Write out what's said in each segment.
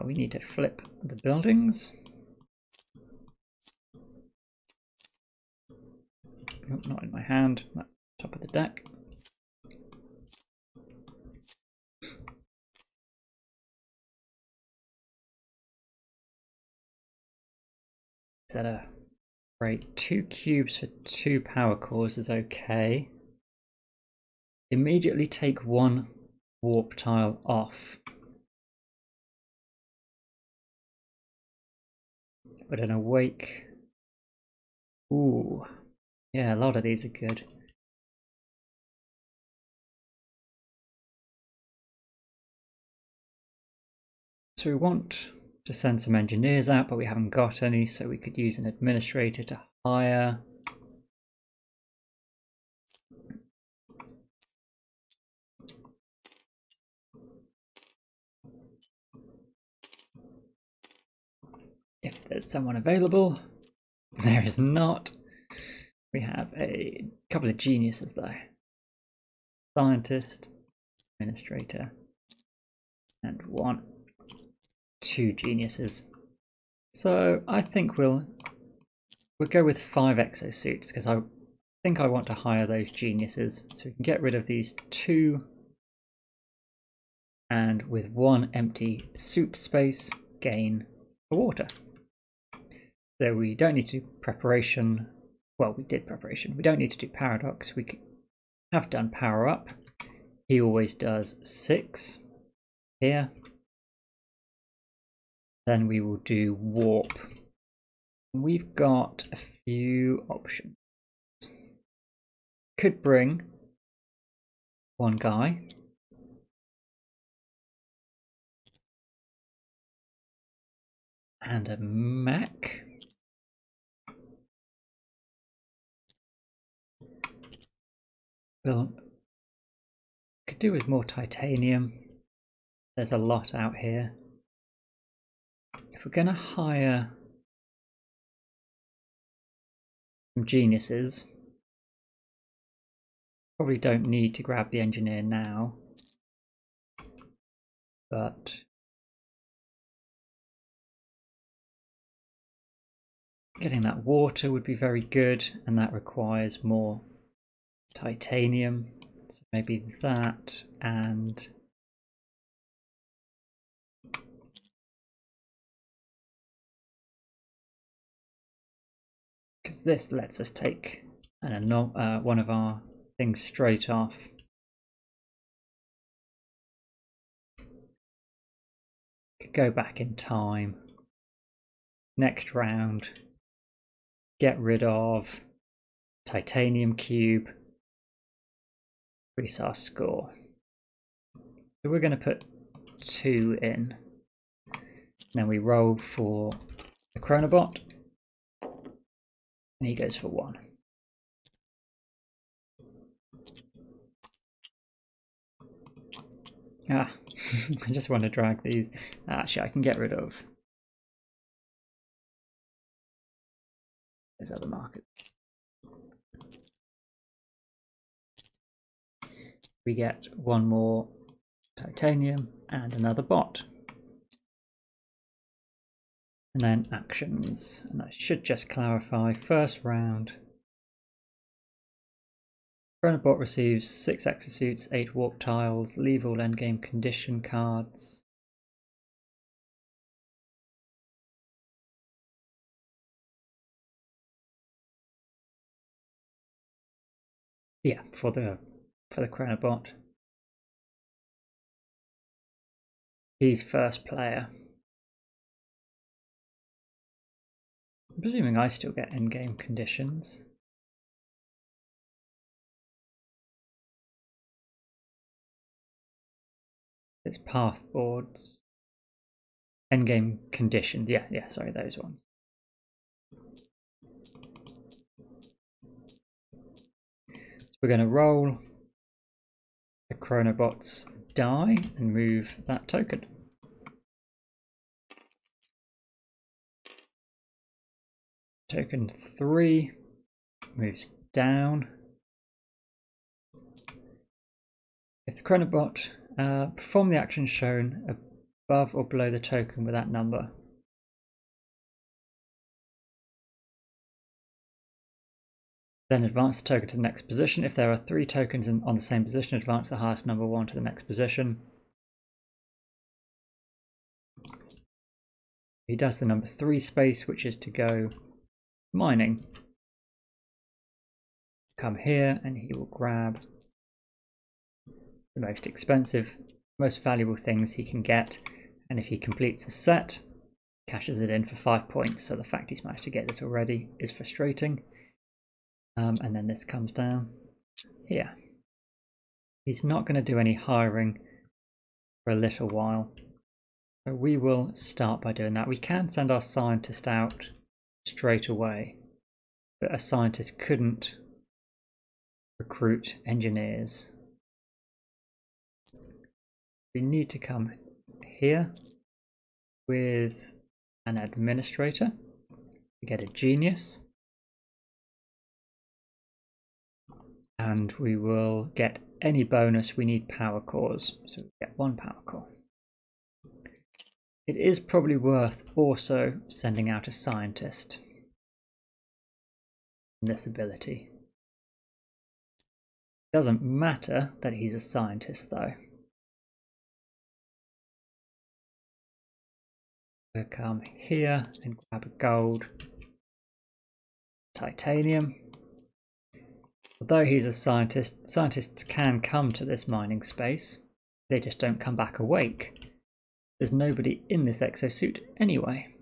We need to flip the buildings. Oh, not in my hand, that's top of the deck. Set a rate 2 cubes for 2 power cores is okay. Immediately take 1 warp tile off. But an awake. Ooh. Yeah, a lot of these are good. So we want to send some engineers out, but we haven't got any, so we could use an administrator to hire. If there's someone available. There is not. We have a couple of geniuses though. Scientist, administrator, and 2 geniuses. So I think we'll go with 5 exosuits because I think I want to hire those geniuses, so we can get rid of these 2, and with 1 empty suit space gain a water. So we don't need to do preparation. Well, we did preparation. We don't need to do paradox. We have done power up. He always does 6 here. Then we will do warp. We've got a few options. Could bring 1 guy. And a mech. Well, could do with more titanium. There's a lot out here. If we're going to hire some geniuses, probably don't need to grab the engineer now, but getting that water would be very good, and that requires more titanium. So maybe that, and because this lets us take one of our things straight off. Could go back in time. Next round, get rid of titanium cube, increase our score. So we're going to put 2 in. Then we roll for the Chronobot, and he goes for 1. I just want to drag these. Actually, I can get rid of those other markers. We get 1 more titanium and another bot. And then actions, and that should just clarify. First round, Chronobot receives 6 exosuits, 8 warp tiles, leave all endgame condition cards. Yeah, for the Chronobot. He's first player. I'm presuming I still get endgame conditions. It's path boards. Endgame conditions. Yeah, sorry, those ones. So we're going to roll the Chronobot's die and move that token. Token 3 moves down. If the Chronobot perform the action shown above or below the token with that number. Then advance the token to the next position. If there are 3 tokens on the same position, advance the highest number 1 to the next position. He does the number 3 space, which is to go mining. Come here and he will grab the most expensive, most valuable things he can get. And if he completes a set, cashes it in for 5 points. So the fact he's managed to get this already is frustrating. And then this comes down here. He's not going to do any hiring for a little while. So we will start by doing that. We can send our scientist out straight away, but a scientist couldn't recruit engineers. We need to come here with an administrator to get a genius. And we will get any bonus. We need power cores, so we get 1 power core. It is probably worth also sending out a scientist in this ability. It doesn't matter that he's a scientist though. We'll come here and grab a gold, titanium. Although he's a scientist, scientists can come to this mining space. They just don't come back awake. There's nobody in this exosuit anyway.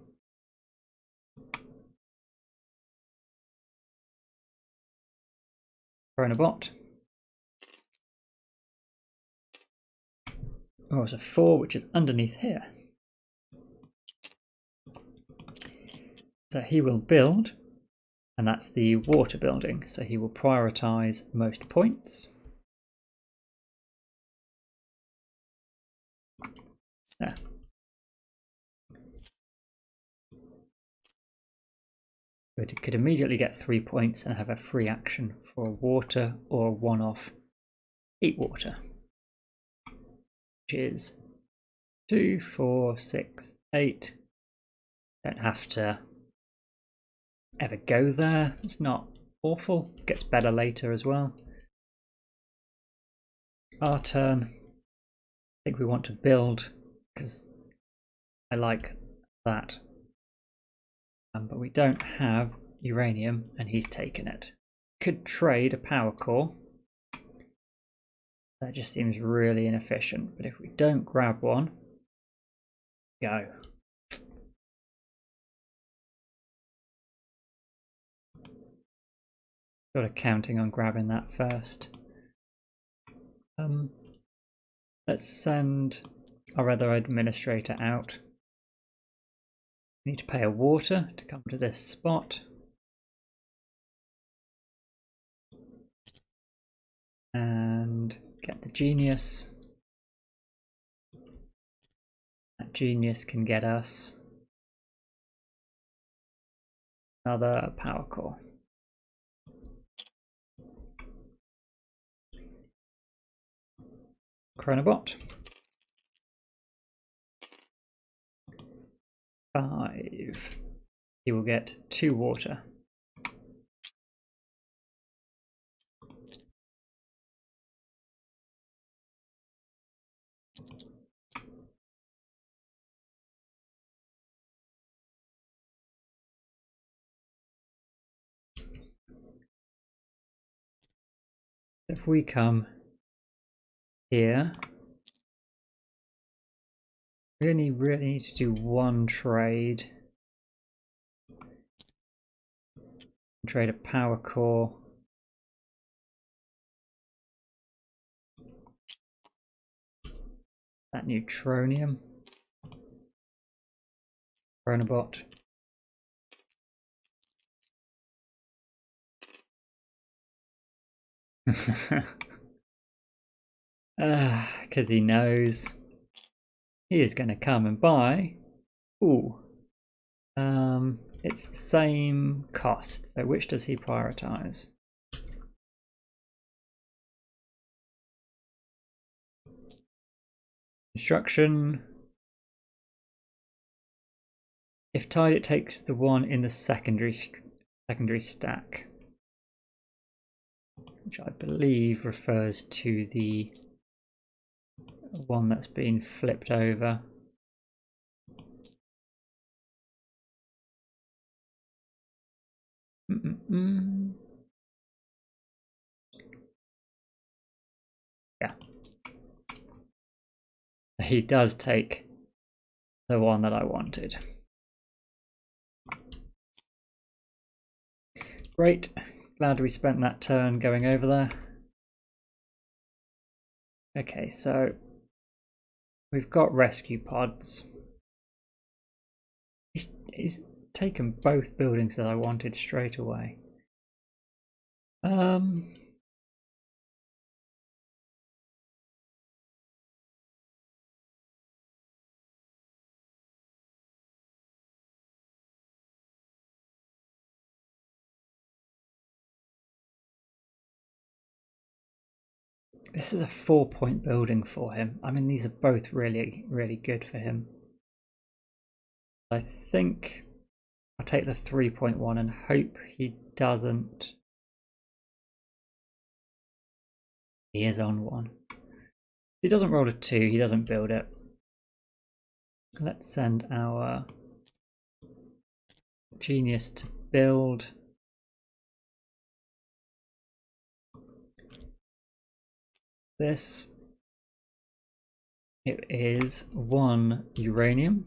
Chronobot. Oh, it's a 4, which is underneath here. So he will build. And that's the water building, so he will prioritize most points. There. So it could immediately get 3 points and have a free action for water or one-off 8 water, which is 2, 4, 6, 8. Don't have to ever go there. It's not awful. Gets better later as well. Our turn. I think we want to build because I like that. But we don't have uranium and he's taken it. Could trade a power core. That just seems really inefficient. But if we don't grab one, go. Sort of counting on grabbing that first. Let's send our other administrator out. We need to pay a water to come to this spot. And get the genius. That genius can get us another power core. Chronobot. 5. He will get 2 water. If we come here, we only really need to do 1 trade. Trade a power core. That neutronium. Chronobot. Because he knows he is going to come and buy. Ooh. It's the same cost. So which does he prioritize? Construction. If tied, it takes the one in the secondary stack, which I believe refers to the one that's been flipped over. Yeah. He does take the one that I wanted. Great. Glad we spent that turn going over there. Okay, so we've got rescue pods. He's taken both buildings that I wanted straight away. This is a 4-point building for him. I mean, these are both really, really good for him. I think I'll take the 3.1 and hope he doesn't. He is on one. If he doesn't roll a 2, he doesn't build it. Let's send our genius to build. This. It is 1 uranium,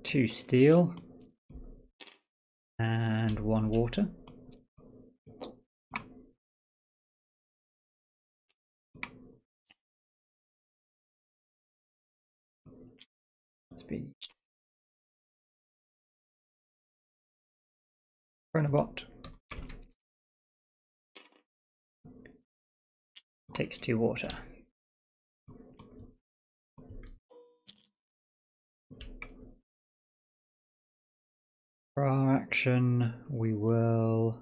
2 steel, and 1 water. Let's be Chronobot. Takes 2 water. For our action, we will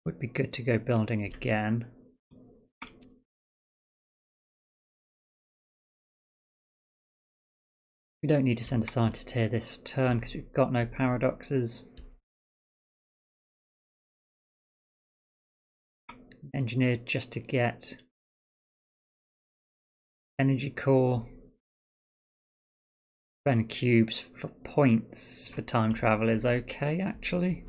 would be good to go building again. We don't need to send a scientist here this turn because we've got no paradoxes. Engineered just to get energy core. Spend cubes for points for time travel is okay, actually.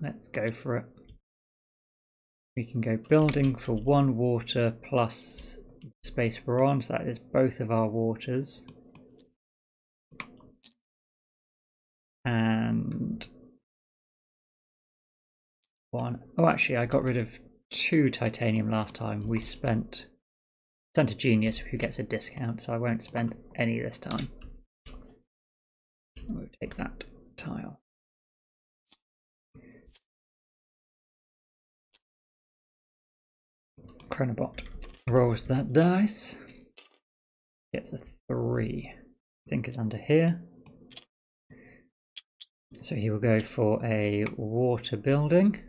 Let's go for it. We can go building for 1 water plus space we're on, so that is both of our waters. And 1. Oh, actually, I got rid of 2 titanium last time. We sent a genius who gets a discount, so I won't spend any this time. We'll take that tile. Chronobot rolls that dice, gets a 3. I think it's under here. So he will go for a water building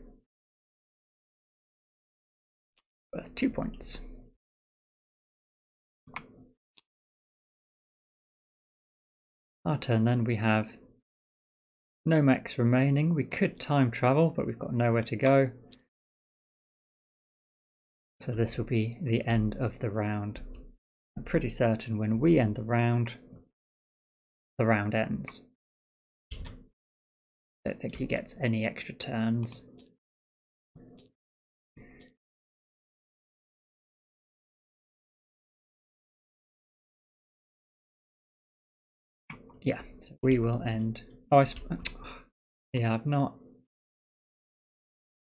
worth 2 points. Our turn then. We have no mechs remaining. We could time travel, but we've got nowhere to go. So this will be the end of the round. I'm pretty certain when we end the round ends. I don't think he gets any extra turns. Yeah, so we will end. Oh, yeah, I've not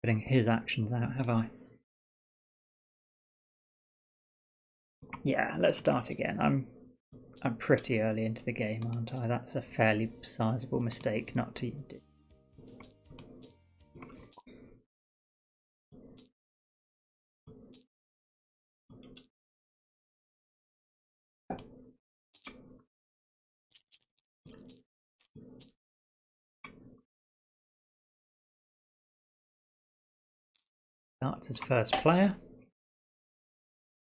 putting his actions out, have I? Yeah, let's start again. I'm pretty early into the game, aren't I? That's a fairly sizable mistake not to do. Starts as first player.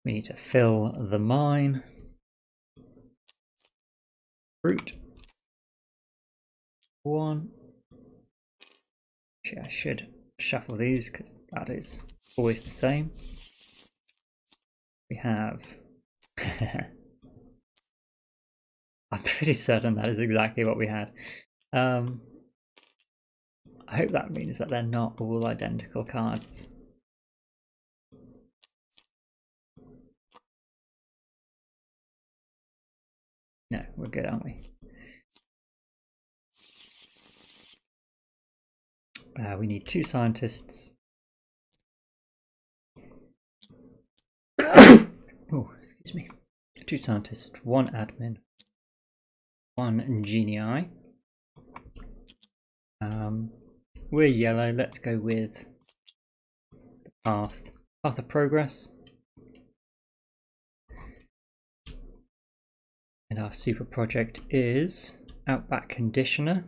We need to fill the mine. Fruit. 1. Actually, I should shuffle these because that is always the same. We have... I'm pretty certain that is exactly what we had. I hope that means that they're not all identical cards. No, we're good, aren't we? We need 2 scientists. Oh, excuse me. 2 scientists, 1 admin, 1 genii. We're yellow. Let's go with the path of progress. And our super project is Outback Conditioner.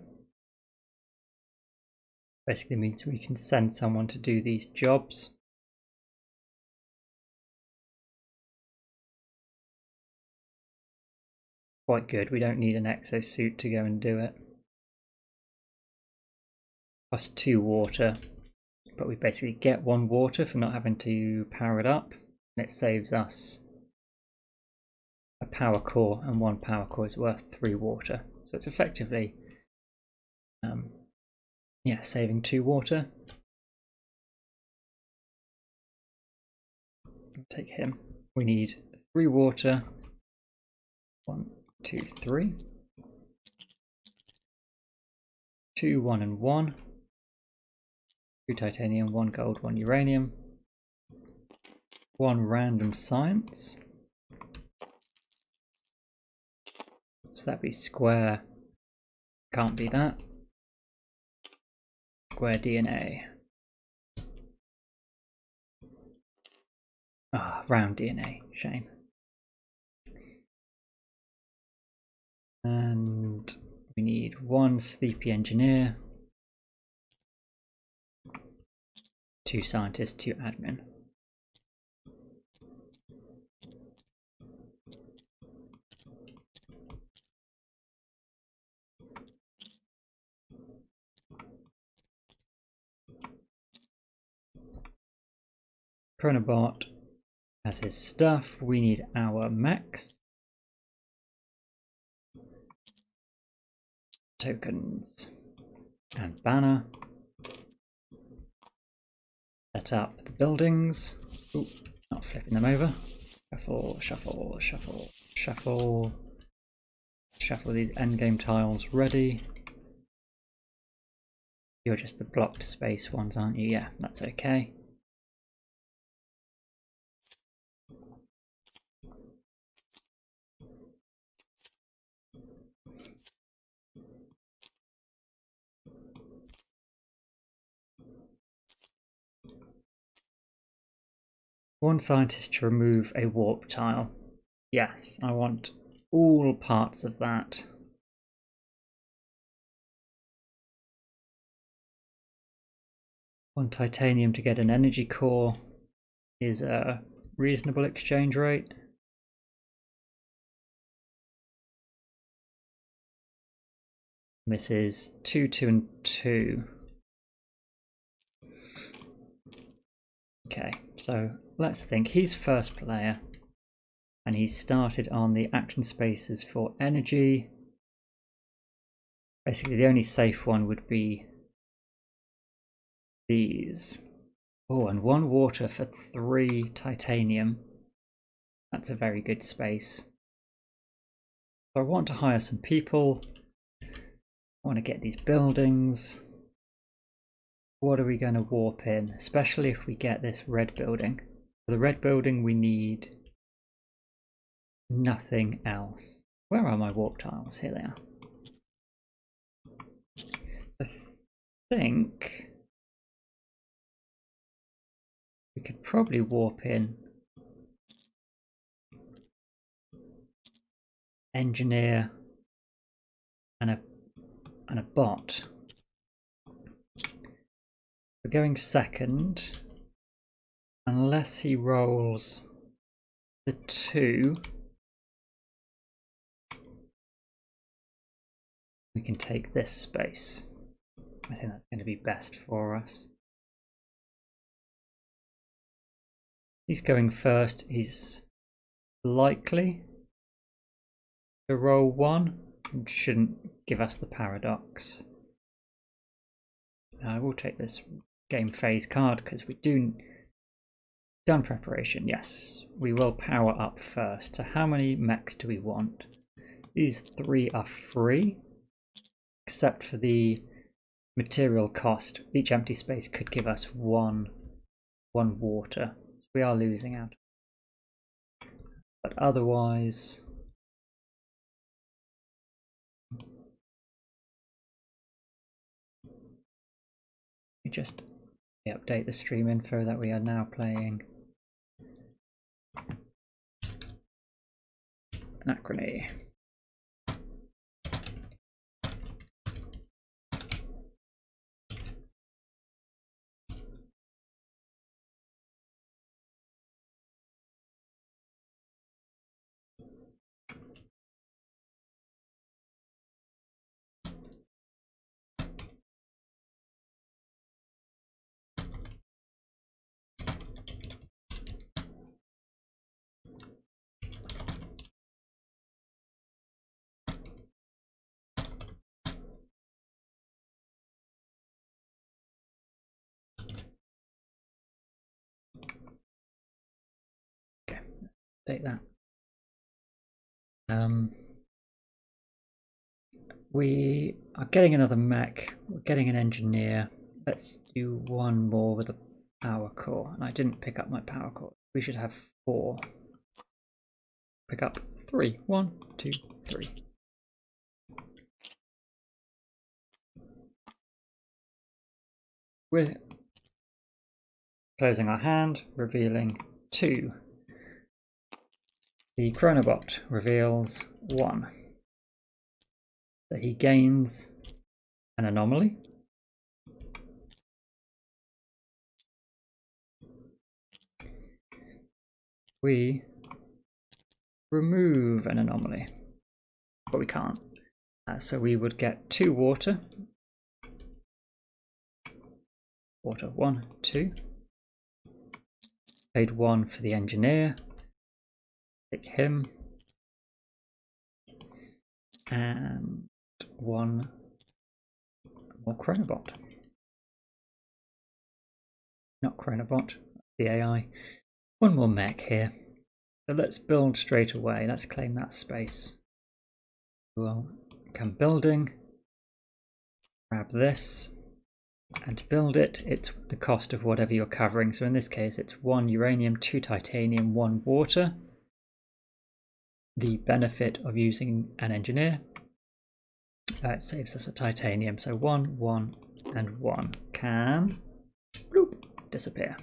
Basically means we can send someone to do these jobs. Quite good. We don't need an exosuit to go and do it. Plus 2 water, but we basically get 1 water for not having to power it up, and it saves us a power core, and 1 power core is worth 3 water. So it's effectively, yeah, saving 2 water. Take him. We need 3 water. 1, 2, 3. 2, 1 and 1. 2 titanium, 1 gold, 1 uranium. 1 random science. So that'd be square. Can't be that. Square DNA. Ah, round DNA. Shame. And we need 1 sleepy engineer. 2 scientists, 2 admin. Chronobot has his stuff. We need our mechs. Tokens and banner. Set up the buildings. Ooh, not flipping them over. Shuffle, shuffle, shuffle, shuffle. Shuffle these endgame tiles ready. You're just the blocked space ones, aren't you? Yeah, that's okay. One scientist to remove a warp tile. Yes, I want all parts of that. One titanium to get an energy core is a reasonable exchange rate. This is 2, 2 and 2. Okay, so let's think. He's first player and he started on the action spaces for energy. Basically the only safe one would be these. Oh, and 1 water for 3 titanium. That's a very good space. So I want to hire some people. I want to get these buildings. What are we going to warp in? Especially if we get this red building. For the red building we need nothing else. Where are my warp tiles? Here they are. I think we could probably warp in engineer and a bot. We're going second. Unless he rolls the 2, we can take this space. I think that's going to be best for us. He's going first. He's likely to roll 1 and shouldn't give us the paradox. I will take this game phase card because we do done preparation. Yes, we will power up first. So how many mechs do we want? These 3 are free, except for the material cost. Each empty space could give us one water. So we are losing out. But otherwise, we just update the stream info that we are now playing Anachrony. Take that. We are getting another mech. We're getting an engineer. Let's do 1 more with a power core. And I didn't pick up my power core. We should have 4. Pick up 3. 1, 2, 3. We're closing our hand, revealing 2. The Chronobot reveals 1. So he gains an anomaly. We remove an anomaly, but we can't. So we would get 2 water. Water 1, 2. Paid 1 for the engineer. Pick him. And 1 more Chronobot. Not Chronobot, the AI. 1 more mech here. So let's build straight away. Let's claim that space. We'll come building. Grab this. And to build it, it's the cost of whatever you're covering. So in this case, it's 1 uranium, 2 titanium, 1 water. The benefit of using an engineer, it saves us a titanium. So 1, 1, and 1 can bloop, disappear.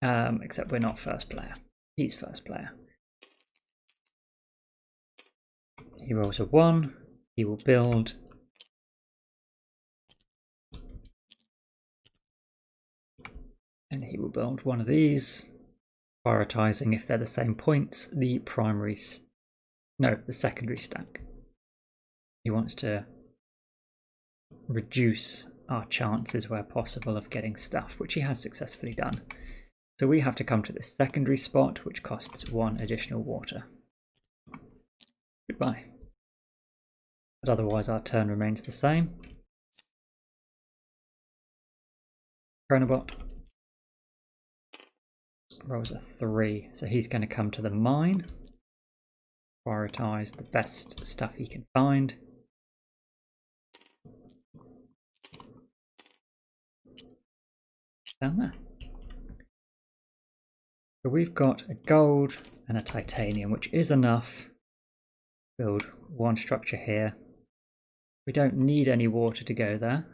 Except we're not first player. He's first player. He rolls a 1. He will build and he will build 1 of these, prioritizing, if they're the same points, the secondary stack. He wants to reduce our chances where possible of getting stuff, which he has successfully done. So we have to come to this secondary spot, which costs 1 additional water. Goodbye. But otherwise our turn remains the same. Chronobot rolls a 3, so he's going to come to the mine, prioritize the best stuff he can find. Down there. So we've got a gold and a titanium, which is enough to build 1 structure here. We don't need any water to go there.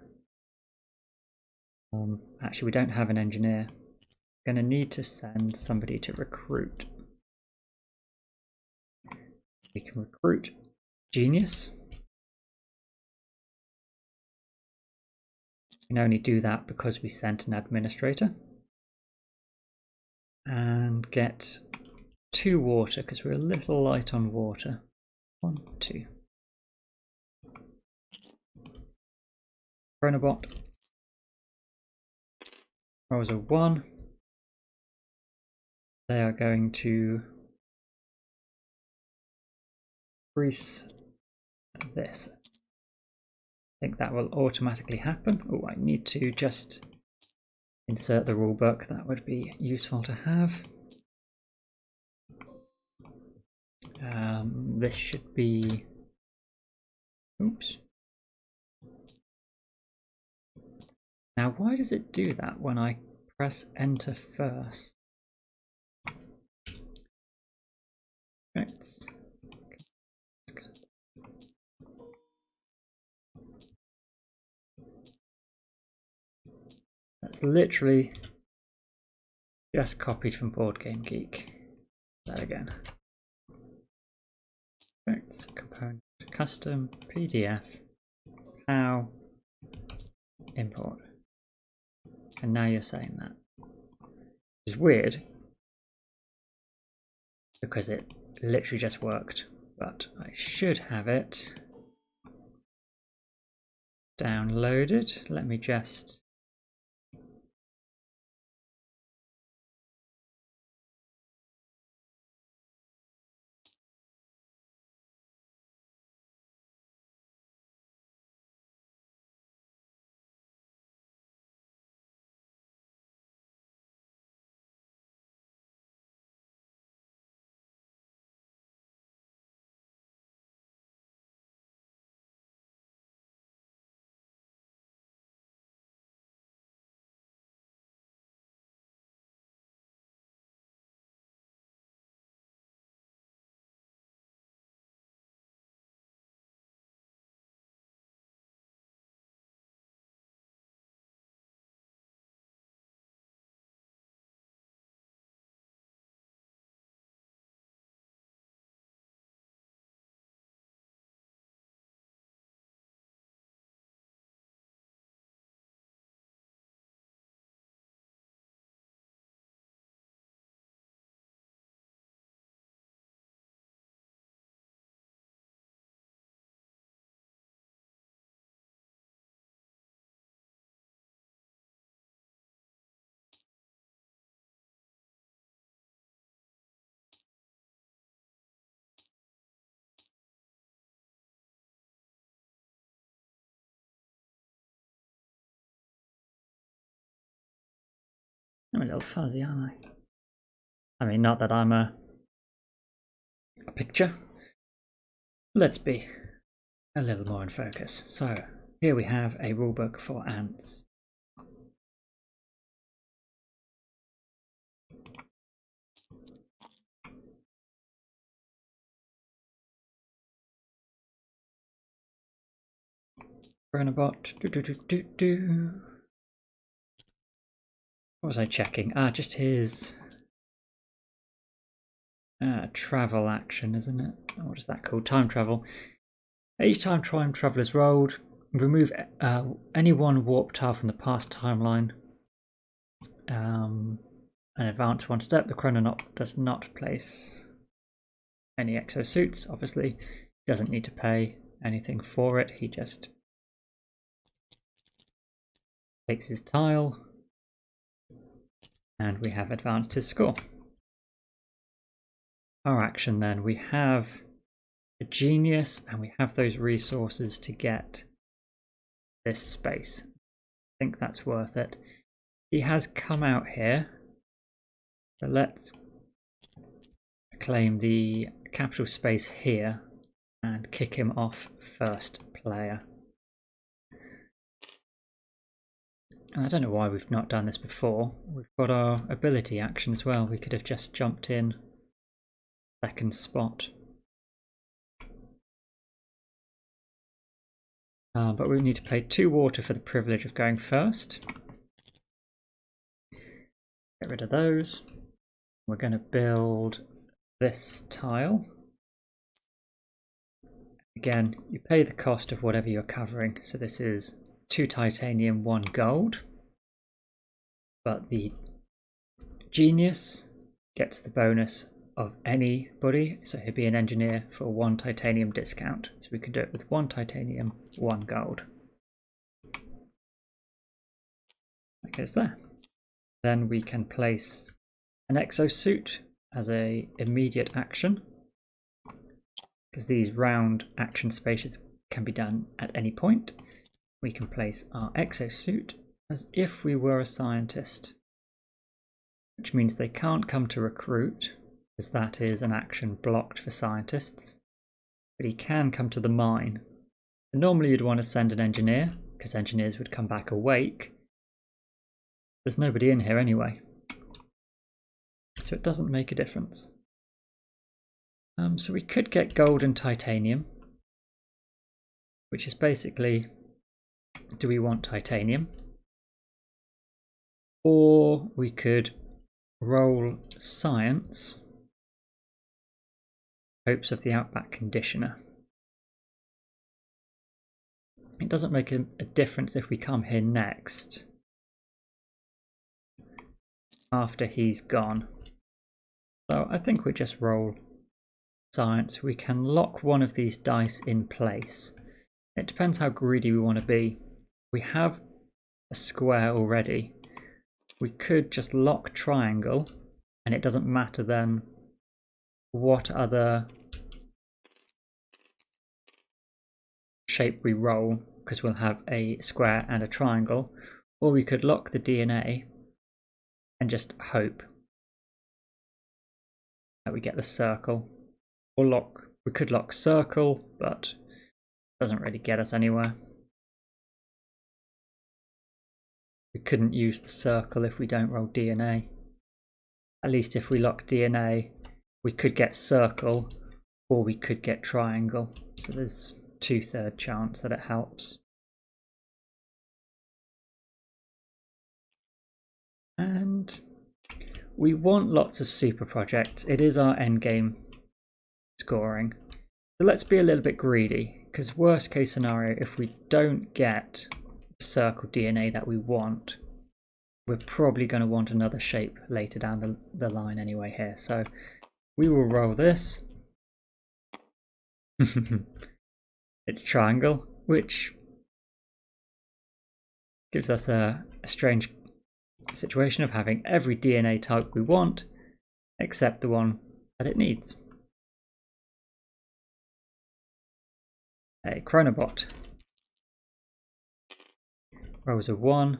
Actually, we don't have an engineer. We're going to need to send somebody to recruit. We can recruit Genius. We can only do that because we sent an administrator. And get 2 water because we're a little light on water. 1, 2. Chronobot rolls a 1. They are going to increase this. I think that will automatically happen. Oh, I need to just insert the rulebook. That would be useful to have. This should be... Oops. Now, why does it do that when I press enter first? Right. That's literally just copied from Board Game Geek. That again. Right. Component, custom, PDF, how, import. And now you're saying that. Which is weird because it literally just worked, but I should have it downloaded. Let me just I'm a little fuzzy, aren't I? I mean, not that I'm a picture. Let's be a little more in focus. So, here we have a rulebook for ants. Chronobot. What was I checking? Just his travel action, isn't it? What is that called? Time travel. Each time time travel is rolled, remove any one warp tile from the past timeline and advance 1 step. The Chrononaut does not place any exosuits. Obviously, he doesn't need to pay anything for it. He just takes his tile, and we have advanced his score. Our action then, we have a genius and we have those resources to get this space. I think that's worth it. He has come out here, so let's claim the capital space here and kick him off first player. And I don't know why we've not done this before. We've got our ability action as well. We could have just jumped in second spot. But we need to pay 2 water for the privilege of going first. Get rid of those. We're going to build this tile. Again, you pay the cost of whatever you're covering. So this is 2 titanium, 1 gold. But the genius gets the bonus of anybody, so he'd be an engineer for 1 titanium discount. So we could do it with 1 titanium, 1 gold. That goes there. Then we can place an exosuit as a immediate action, because these round action spaces can be done at any point. We can place our exosuit as if we were a scientist, which means they can't come to recruit, because that is an action blocked for scientists, but he can come to the mine. And normally you'd want to send an engineer, because engineers would come back awake. There's nobody in here anyway, so it doesn't make a difference. So we could get gold and titanium, which is basically, do we want titanium? Or we could roll science, hopes of the outback conditioner. It doesn't make a difference if we come here next after he's gone. So I think we just roll science. We can lock one of these dice in place. It depends how greedy we want to be. We have a square already. We could just lock triangle, and it doesn't matter then what other shape we roll, because we'll have a square and a triangle. Or we could lock the DNA and just hope that we get the circle. Or we could lock circle, but it doesn't really get us anywhere. We couldn't use the circle if we don't roll DNA. At least if we lock DNA, we could get circle, or we could get triangle. So there's 2/3 chance that it helps. And we want lots of super projects. It is our end game scoring. So let's be a little bit greedy, because worst case scenario, if we don't get the circle DNA that we want, we're probably going to want another shape later down the line anyway here. So we will roll this. It's triangle, which gives us a strange situation of having every DNA type we want, except the one that it needs. A Chronobot rolls a 1.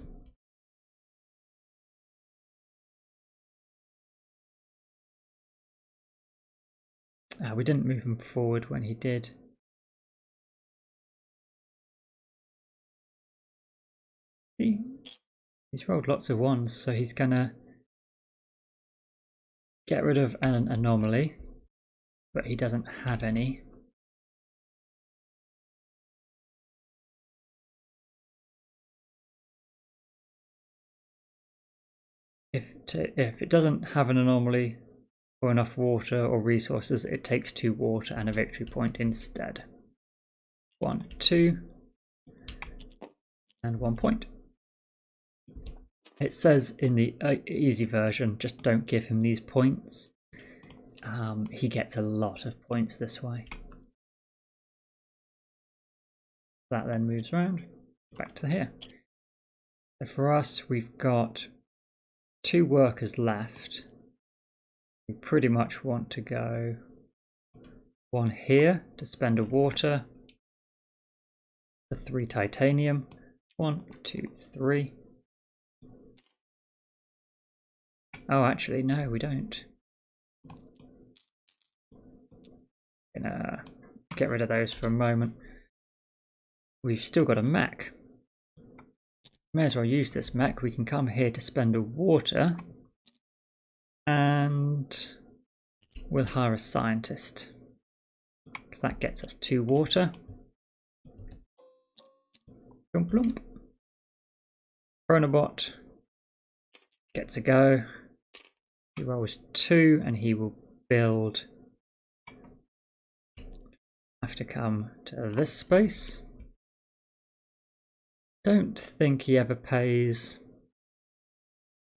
We didn't move him forward when he did. He's rolled lots of 1s, so he's gonna get rid of an anomaly, but he doesn't have any. If it doesn't have an anomaly or enough water or resources, it takes 2 water and a victory point instead. 1, 2, and 1 point. It says in the easy version, just don't give him these points. He gets a lot of points this way. That then moves around back to here. So for us, we've got 2 workers left. We pretty much want to go 1 here to spend a water, the 3 titanium, 1, 2, 3. Oh, actually, no, we don't. Gonna get rid of those for a moment. We've still got a mech. May as well use this mech. We can come here to spend a water, and we'll hire a scientist, because that gets us 2 water. Plump, plump. Chronobot gets a go. He rolls 2 and he will build. Have to come to this space. don't think he ever pays.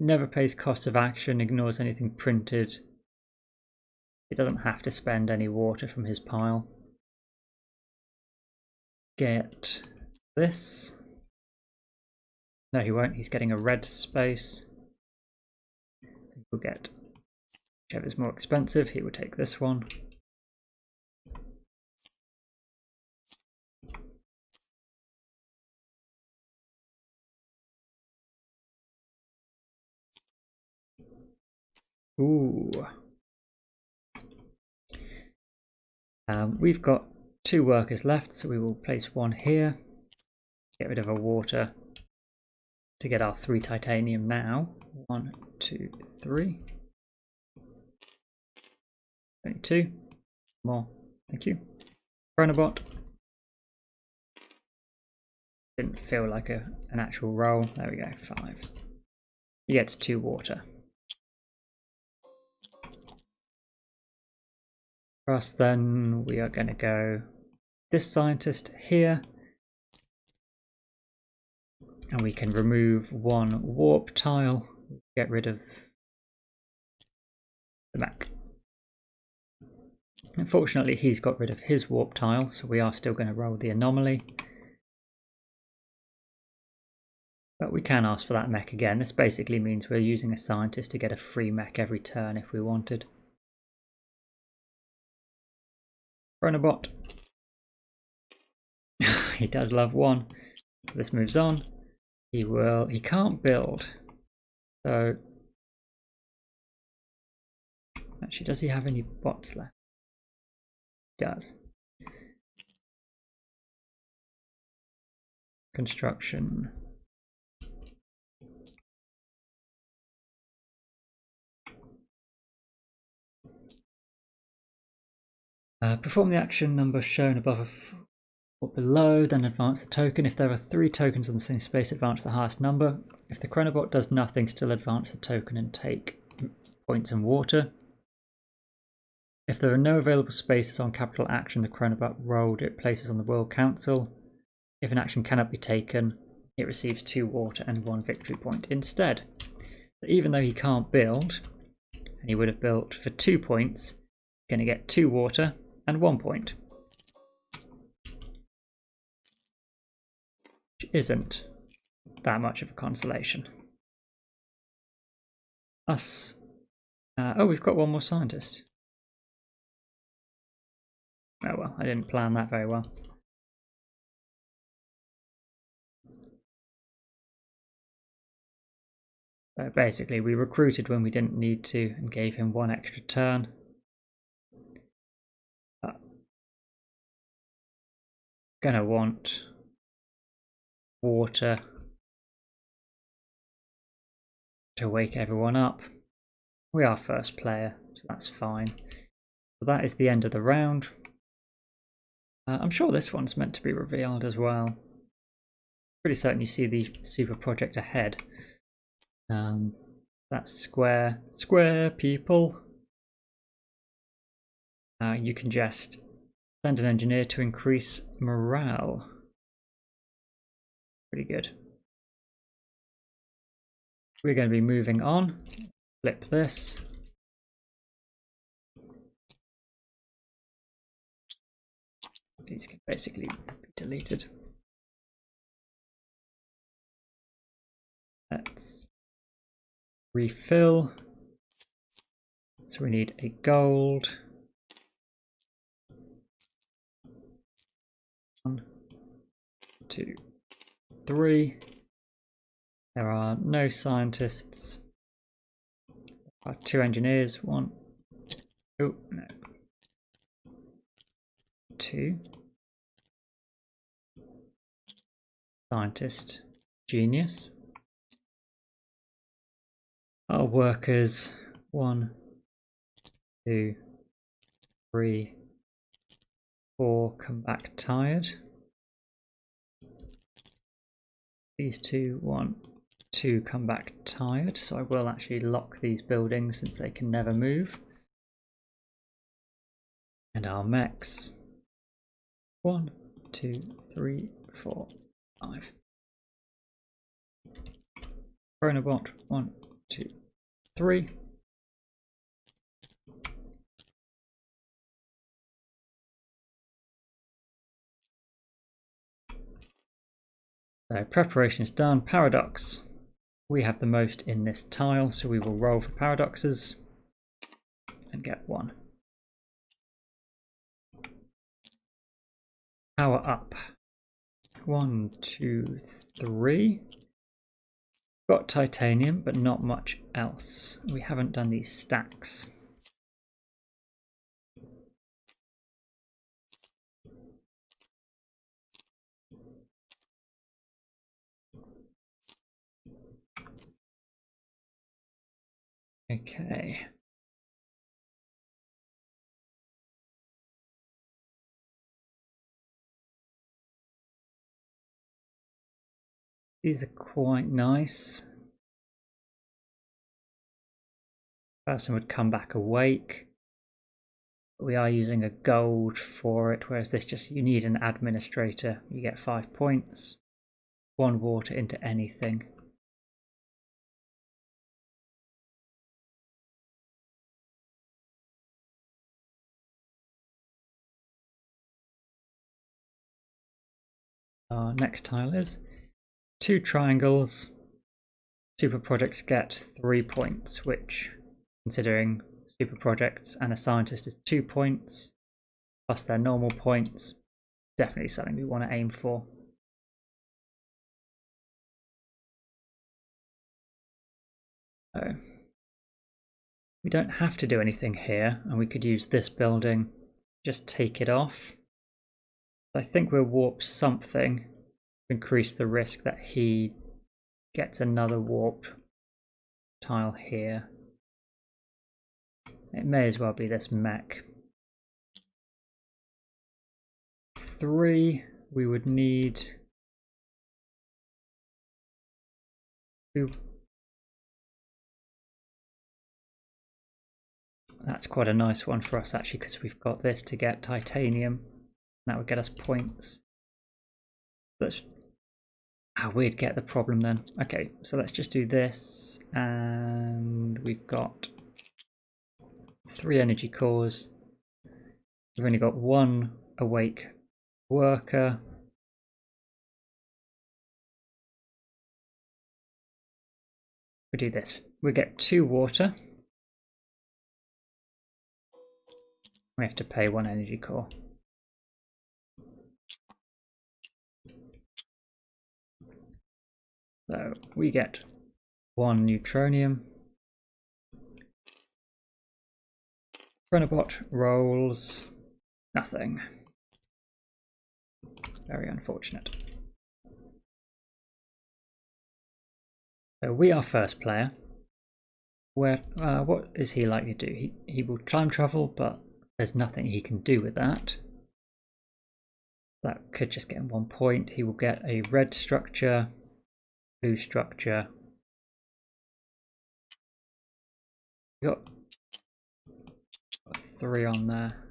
Never pays cost of action, ignores anything printed. He doesn't have to spend any water from his pile. Get this. No, he won't. He's getting a red space. So he'll get whichever's more expensive. He will take this one. Ooh. We've got 2 workers left, so we will place 1 here. Get rid of our water to get our 3 titanium now. 1, 2, 3. Only 2. More. Thank you. Chronobot. Didn't feel like an actual roll. There we go. 5. He gets 2 water. For us then, we are going to go this scientist here. And we can remove 1 warp tile. Get rid of the mech. Unfortunately, he's got rid of his warp tile, so we are still going to roll the anomaly. But we can ask for that mech again. This basically means we're using a scientist to get a free mech every turn if we wanted. Chronobot. He does love 1. This moves on. He can't build. So actually, does he have any bots left? He does. Construction. Perform the action number shown above or below, then advance the token. If there are 3 tokens on the same space, advance the highest number. If the Chronobot does nothing, still advance the token and take points and water. If there are no available spaces on capital action, the Chronobot rolled it places on the World Council. If an action cannot be taken, it receives 2 water and 1 victory point instead. So even though he can't build, and he would have built for 2 points, he's going to get 2 water and 1 point. Which isn't that much of a consolation. Us. Oh, we've got 1 more scientist. Oh well, I didn't plan that very well. So basically, we recruited when we didn't need to and gave him 1 extra turn. But gonna want water to wake everyone up. We are first player, so that's fine. So that is the end of the round. I'm sure this one's meant to be revealed as well. Pretty certain you see the super project ahead. That's square people. You can just send an engineer to increase morale. Pretty good. We're going to be moving on. Flip this. These can basically be deleted. Let's refill. So we need a gold. 1, 2, 3. There are no scientists. There are 2 engineers. 1. Oh, no. 2. Scientist. Genius. Our workers. 1, 2, 3, 4. Come back tired. These 2, 1, 2 come back tired, so I will actually lock these buildings since they can never move. And our mechs. 1, 2, 3, 4, 5. Chronobot, 1, 2, 3. So preparation is done. Paradox. We have the most in this tile, so we will roll for paradoxes and get 1. Power up. 1, 2, 3. Got titanium, but not much else. We haven't done these stacks. Okay. These are quite nice. Person would come back awake. We are using a gold for it, whereas this just, you need an administrator. You get 5 points. 1 water into anything. Our next tile is 2 triangles. Super projects get 3 points, which, considering super projects and a scientist, is 2 points, plus their normal points. Definitely something we want to aim for. So, we don't have to do anything here, and we could use this building, just take it off. I think we'll warp something to increase the risk that he gets another warp tile here. It may as well be this mech. 3, we would need 2. That's quite a nice one for us actually, because we've got this to get titanium. That would get us points. That's how we'd get the problem then. Okay, so let's just do this, and we've got 3 energy cores. We've only got 1 awake worker. We do this. We get 2 water. We have to pay 1 energy core. So we get 1 neutronium. Chronobot rolls nothing. Very unfortunate. So we are first player. Where what is he likely to do? He will time travel, but there's nothing he can do with that. That could just get him 1 point. He will get a red structure, blue structure. Got 3 on there.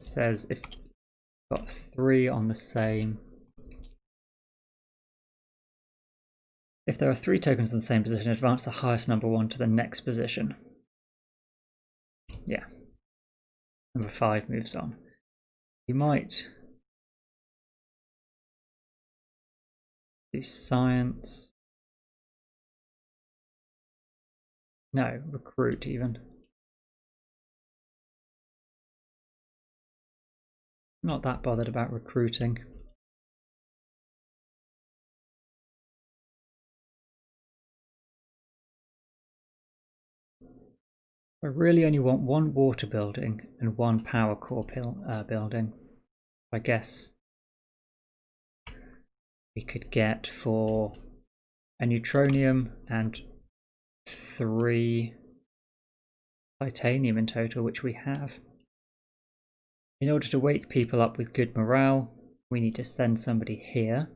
It says if you've got 3 on the same. If there are 3 tokens in the same position, advance the highest number 1 to the next position. Yeah. Number 5 moves on. You might do science. No, recruit even. Not that bothered about recruiting. I really only want 1 water building and 1 power core building. I guess we could get for a neutronium and 3 titanium in total, which we have. In order to wake people up with good morale, we need to send somebody here.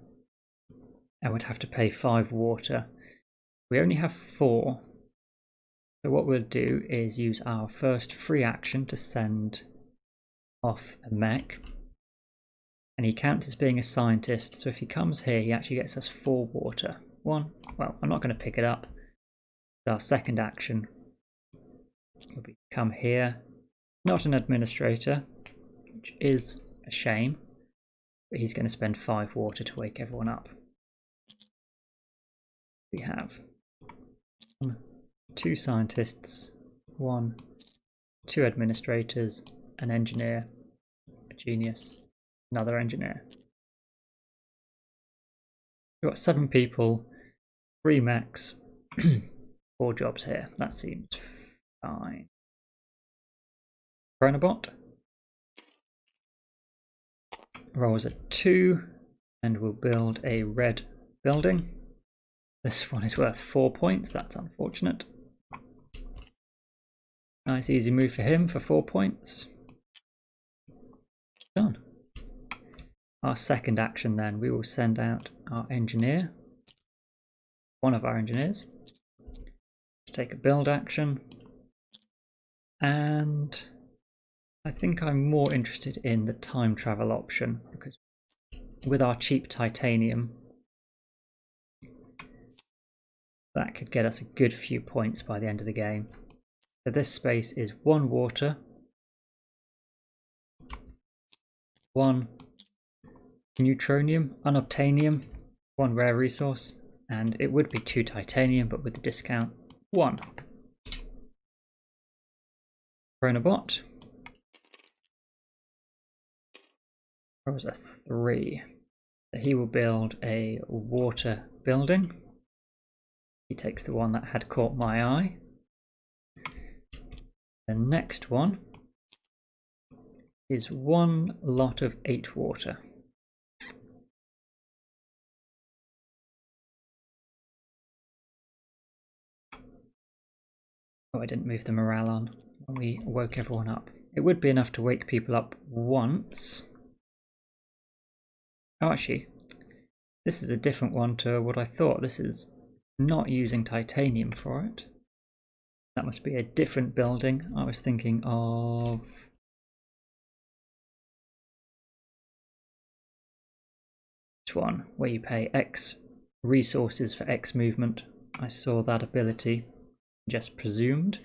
I would have to pay 5 water. We only have 4. So what we'll do is use our first free action to send off a mech. And he counts as being a scientist, so if he comes here, he actually gets us 4 water. Well, I'm not going to pick it up. Our second action will be come here. Not an administrator, which is a shame, but he's going to spend 5 water to wake everyone up. We have 1, 2 scientists, 1, 2 administrators, an engineer, a genius, another engineer. We've got 7 people, 3 mechs, 4 jobs here. That seems fine. Chronobot rolls a 2 and will build a red building. This one is worth 4 points. That's unfortunate. Nice easy move for him for 4 points. Done. Our second action then, we will send out our engineer, one of our engineers, to take a build action. And I think I'm more interested in the time travel option, because with our cheap titanium, that could get us a good few points by the end of the game. So this space is 1 water, 1 neutronium, unobtainium, 1 rare resource, and it would be 2 titanium, but with the discount, 1. Chronobot rolls a 3. So he will build a water building. He takes the one that had caught my eye. The next one is 1 lot of 8 water. Oh, I didn't move the morale on when we woke everyone up. It would be enough to wake people up once. Oh, actually, this is a different one to what I thought. This is not using titanium for it. That must be a different building. I was thinking of... this one, where you pay X resources for X movement. I saw that ability, just presumed,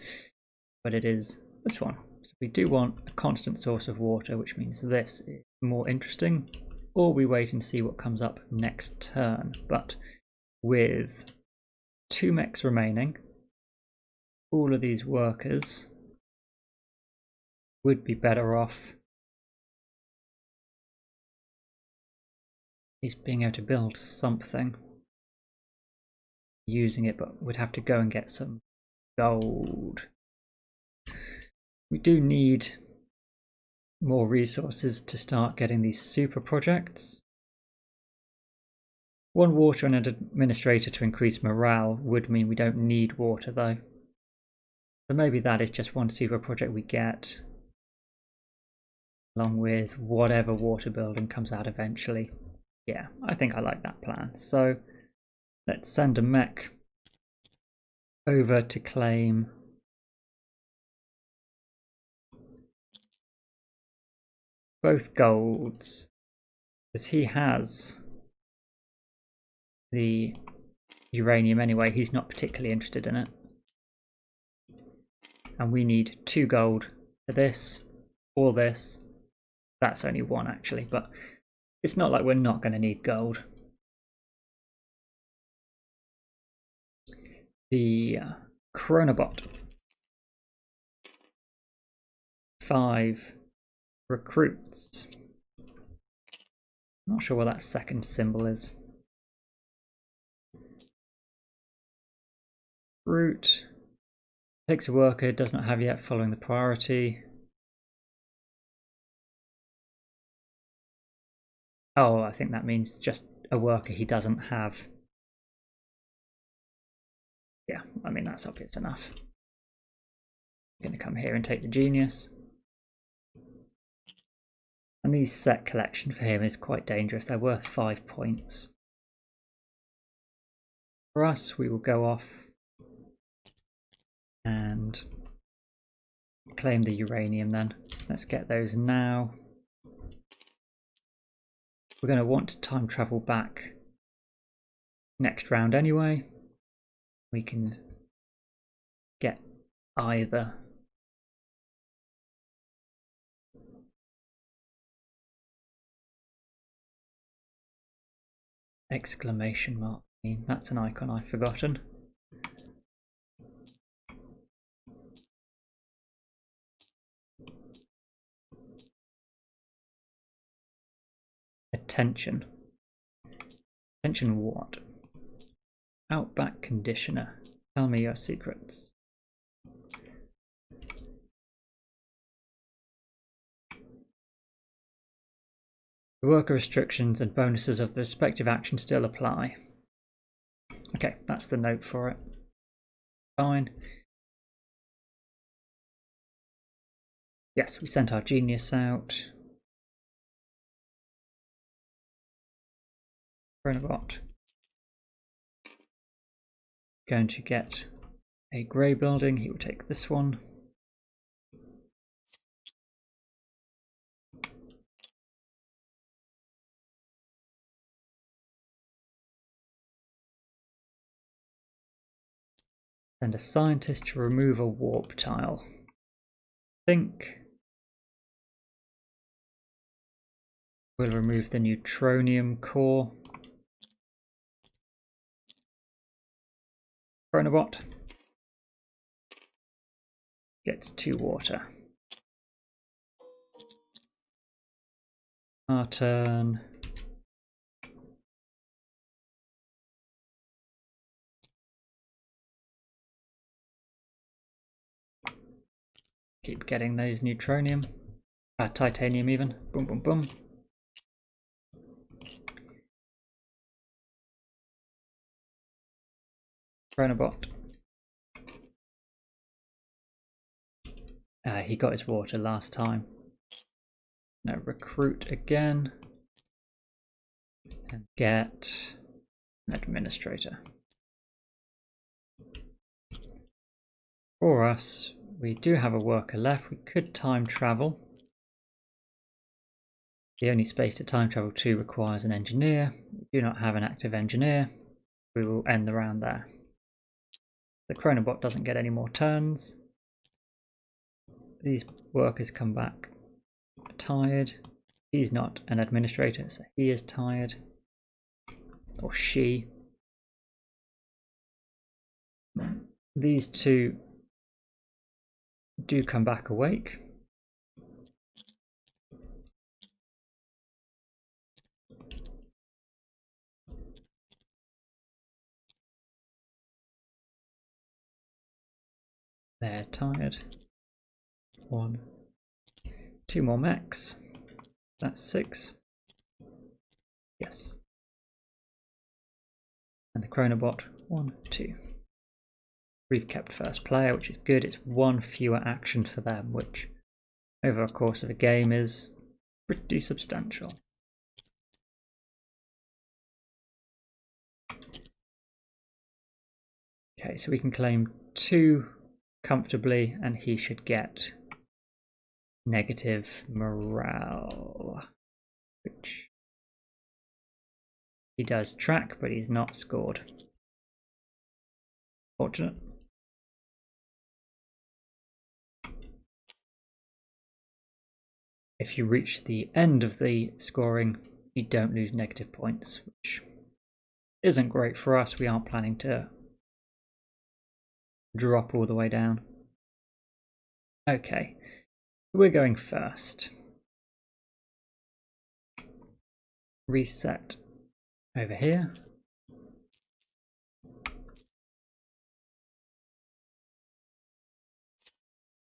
but it is this one. So we do want a constant source of water, which means this is more interesting, or we wait and see what comes up next turn. But with 2 mechs remaining, all of these workers would be better off is being able to build something using it, but we'd have to go and get some gold. We do need more resources to start getting these super projects. 1 water and an administrator to increase morale would mean we don't need water though. So maybe that is just 1 super project we get, along with whatever water building comes out eventually. Yeah, I think I like that plan. So let's send a mech over to claim both golds, because he has the uranium anyway. He's not particularly interested in it. And we need 2 gold for this, or this. That's only 1 actually, but it's not like we're not going to need gold. The Chronobot. 5 recruits. Not sure what that second symbol is. Route. Takes a worker, does not have yet, following the priority. Oh, I think that means just a worker he doesn't have. Yeah, I mean, that's obvious enough. I'm going to come here and take the genius. And these set collection for him is quite dangerous. They're worth 5 points. For us, we will go off and claim the uranium then. Let's get those now. We're going to want to time travel back next round anyway. We can get either exclamation mark. I mean, that's an icon I've forgotten. Attention. Attention what? Outback conditioner. Tell me your secrets. The worker restrictions and bonuses of the respective action still apply. Okay, that's the note for it. Fine. Yes, we sent our genius out. Chronobot. Going to get a grey building. He will take this one. Send a scientist to remove a warp tile. Think we'll remove the neutronium core. Chronobot gets 2 water. Our turn. Keep getting those neutronium. Titanium even. Boom, boom, boom. Chronobot. He got his water last time. Now recruit again. And get an administrator. For us, we do have a worker left. We could time travel. The only space to time travel to requires an engineer. We do not have an active engineer. We will end the round there. The Chronobot doesn't get any more turns. These workers come back tired. He's not an administrator, so he is tired. Or she. These two do come back awake. They're tired. 1, 2 more mechs. That's 6. Yes. And the Chronobot, 1, 2. We've kept first player, which is good. It's 1 fewer action for them, which over a course of a game is pretty substantial. Okay, so we can claim 2 comfortably, and he should get negative morale, which he does track, but he's not scored. Fortunate. If you reach the end of the scoring, you don't lose negative points, which isn't great for us. We aren't planning to drop all the way down. Okay, we're going first. Reset over here.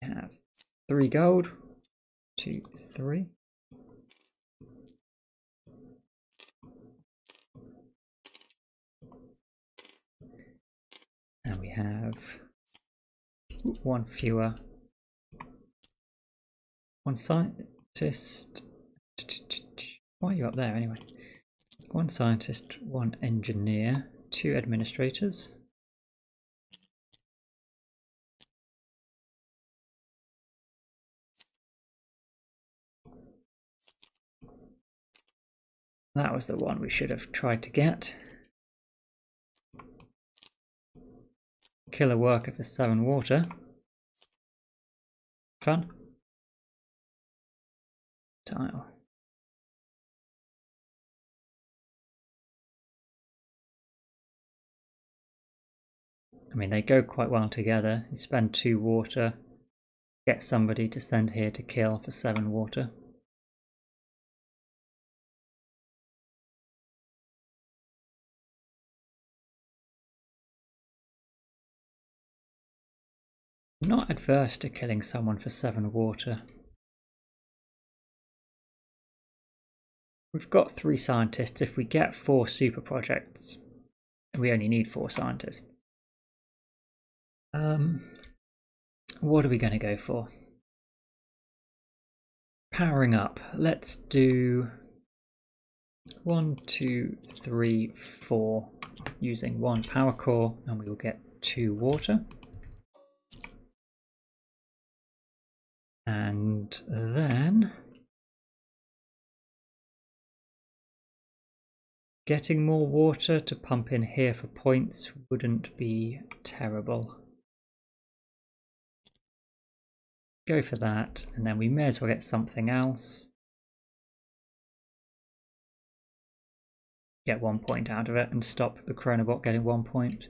We have 3 gold, 2, 3. And we have 1 fewer. 1 scientist. Why are you up there anyway? 1 scientist, 1 engineer, 2 administrators. That was the one we should have tried to get. Killer worker for 7 water. Fun. Tile. I mean, they go quite well together. You spend 2 water, get somebody to send here to kill for 7 water. I'm not adverse to killing someone for 7 water. We've got 3 scientists. If we get 4 super projects, we only need 4 scientists. What are we going to go for? Powering up. Let's do 1, 2, 3, 4 using 1 power core, and we will get 2 water. And then getting more water to pump in here for points wouldn't be terrible. Go for that, and then we may as well get something else. Get 1 point out of it and stop the Chronobot getting 1 point.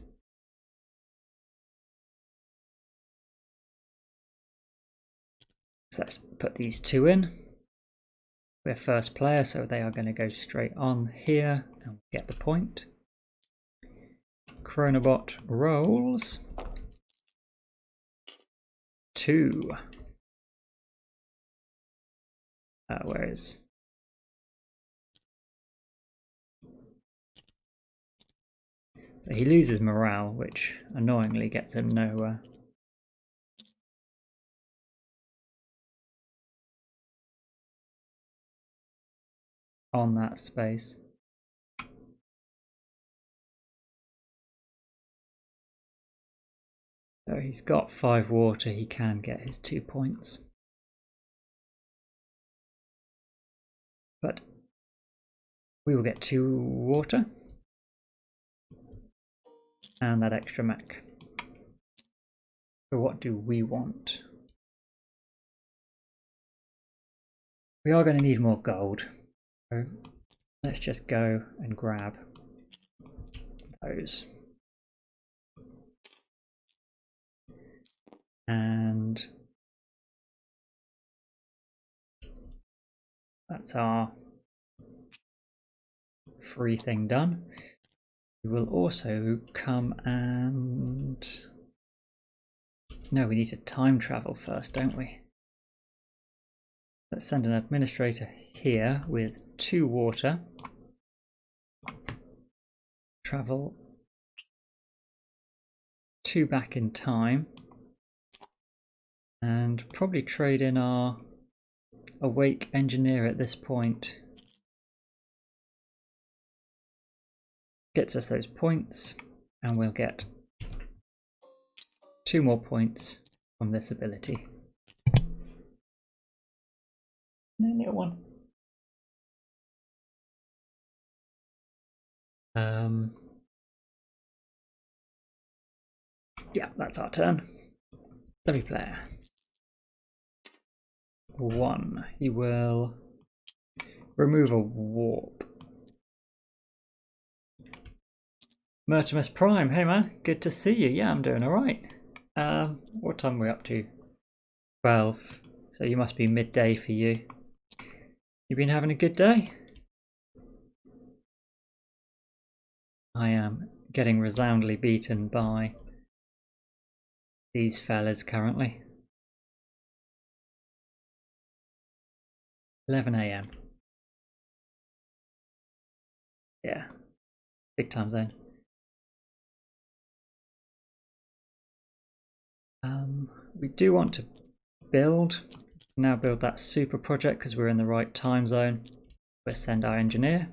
So let's put these 2 in. We're first player, so they are going to go straight on here and get the point. Chronobot rolls 2. Where is? So he loses morale, which annoyingly gets him nowhere. On that space. So he's got 5 water, he can get his 2 points. But we will get 2 water and that extra mech. So what do we want? We are going to need more gold. So let's just go and grab those. And that's our free thing done. We will also come and... No, we need to time travel first, don't we? Let's send an administrator here with 2 water. Travel 2 back in time. And probably trade in our awake engineer at this point. Gets us those points, and we'll get 2 more points from this ability. Only one. Yeah, that's our turn. Every player. 1. He will remove a warp. Murtimus Prime, hey man, good to see you. Yeah, I'm doing alright. What time are we up to? 12. So you must be midday for you. You been having a good day? I am getting resoundingly beaten by these fellas currently. 11 AM. Yeah, big time zone. We do want to build. Now build that super project because we're in the right time zone. We'll send our engineer.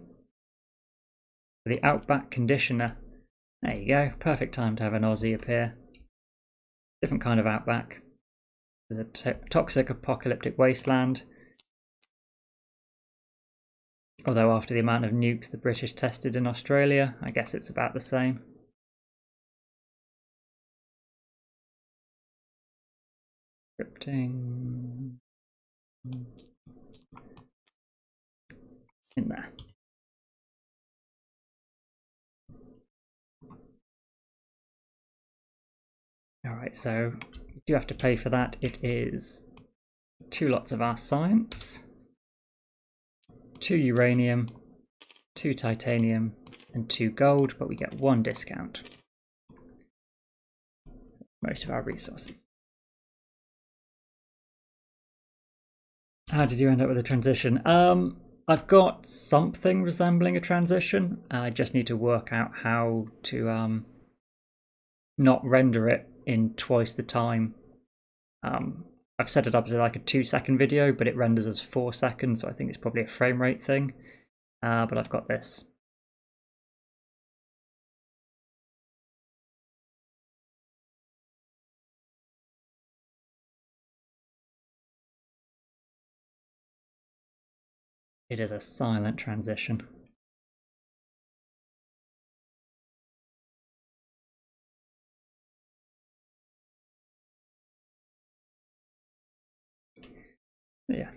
The Outback Conditioner. There you go. Perfect time to have an Aussie appear. Different kind of Outback. There's a toxic apocalyptic wasteland. Although after the amount of nukes the British tested in Australia, I guess it's about the same. Scripting in there. Alright, so you do have to pay for that. It is 2 lots of our science, 2 uranium, 2 titanium, and 2 gold, but we get 1 discount. Most of our resources. How did you end up with a transition? I've got something resembling a transition. I just need to work out how to not render it in twice the time. I've set it up as like a 2-second video, but it renders as 4 seconds, so I think it's probably a frame rate thing. But I've got this. It is a silent transition. Yeah,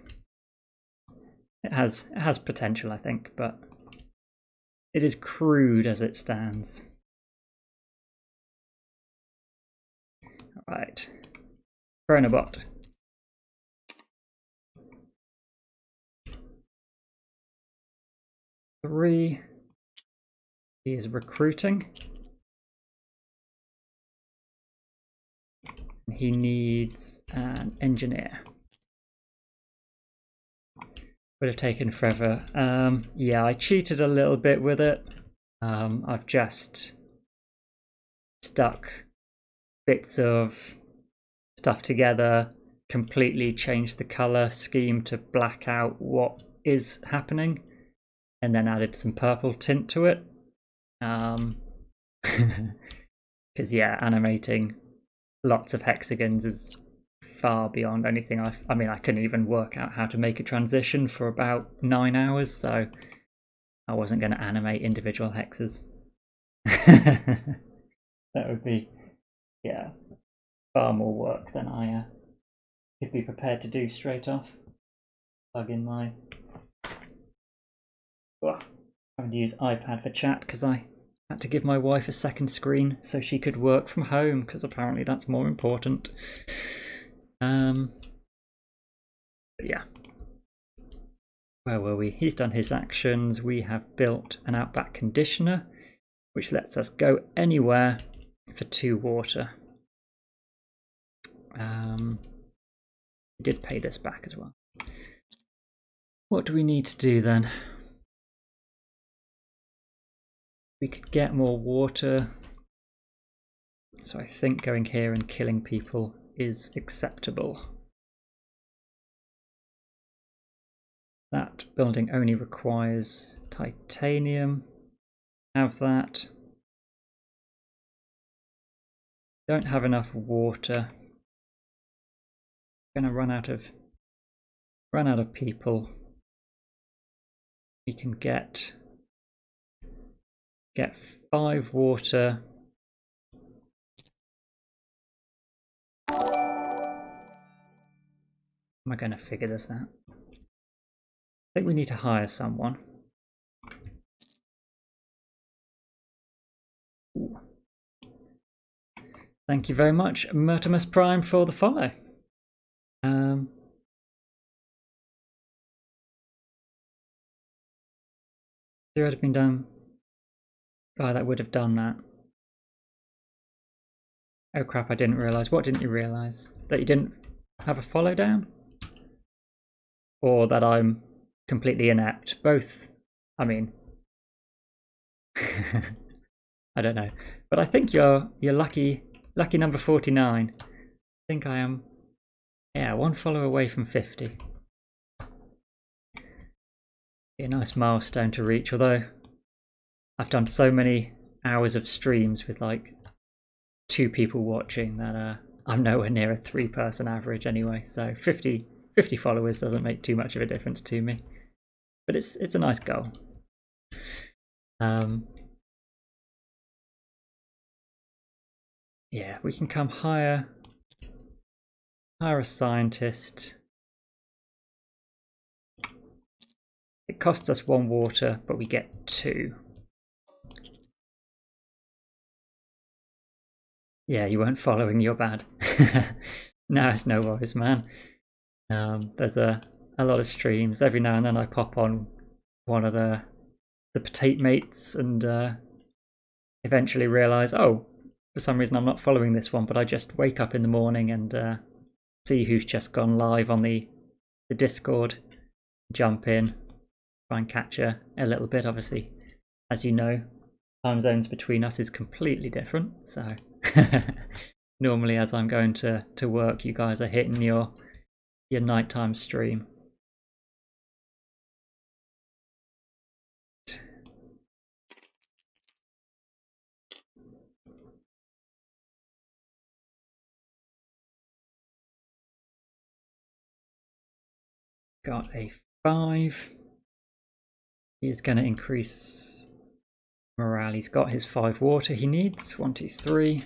it has potential, I think, but it is crude as it stands. All right, Chronobot. He is recruiting. He needs an engineer. Would have taken forever. Yeah, I cheated a little bit with it. I've just stuck bits of stuff together, completely changed the color scheme to black out what is happening, and then added some purple tint to it. Because yeah, animating lots of hexagons is far beyond anything I mean, I couldn't even work out how to make a transition for about 9 hours, so I wasn't going to animate individual hexes. That would be, yeah, far more work than I could be prepared to do straight off. Plug in my... Oh, having to use iPad for chat because I had to give my wife a second screen so she could work from home, because apparently that's more important. But yeah, where were we? He's done his actions. We have built an outback conditioner, which lets us go anywhere for 2 water. We did pay this back as well. What do we need to do then? We could get more water. So I think going here and killing people is acceptable. That building only requires titanium. Have that. Don't have enough water. Gonna run out of people. We can get 5 water. Am I going to figure this out? I think we need to hire someone. Ooh. Thank you very much, Murtimus Prime, for the follow. There would have been done. Oh, that would have done that. Oh crap, I didn't realise. What didn't you realise? That you didn't have a follow down? Or that I'm completely inept? Both, I mean... I don't know. But I think you're lucky number 49. I think I am, yeah, 1 follower away from 50. Be a nice milestone to reach, although I've done so many hours of streams with like 2 people watching that I'm nowhere near a 3-person average anyway, so 50 followers doesn't make too much of a difference to me. but it's a nice goal. Yeah, we can come hire a scientist. It costs us 1 water, but we get 2. Yeah, you weren't following, you're bad. No, it's no worries, man. There's a lot of streams. Every now and then I pop on one of the potato mates and eventually realise, oh, for some reason I'm not following this one, but I just wake up in the morning and see who's just gone live on the Discord, jump in, try and catch a little bit. Obviously, as you know, time zones between us is completely different, so normally as I'm going to work, you guys are hitting your nighttime stream. Got a 5. He's going to increase morale. He's got his 5 water he needs. 1, 2, 3.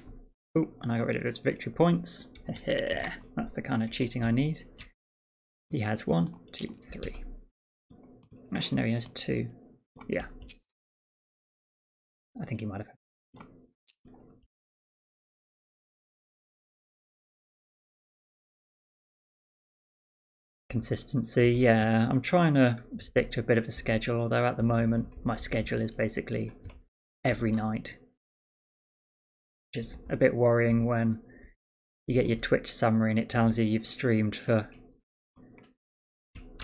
Oh, and I got rid of his victory points. That's the kind of cheating I need. He has 1, 2, 3. Actually, no, he has 2. Yeah. I think he might have. Consistency, yeah. I'm trying to stick to a bit of a schedule, although at the moment my schedule is basically every night. Which is a bit worrying when you get your Twitch summary and it tells you you've streamed for,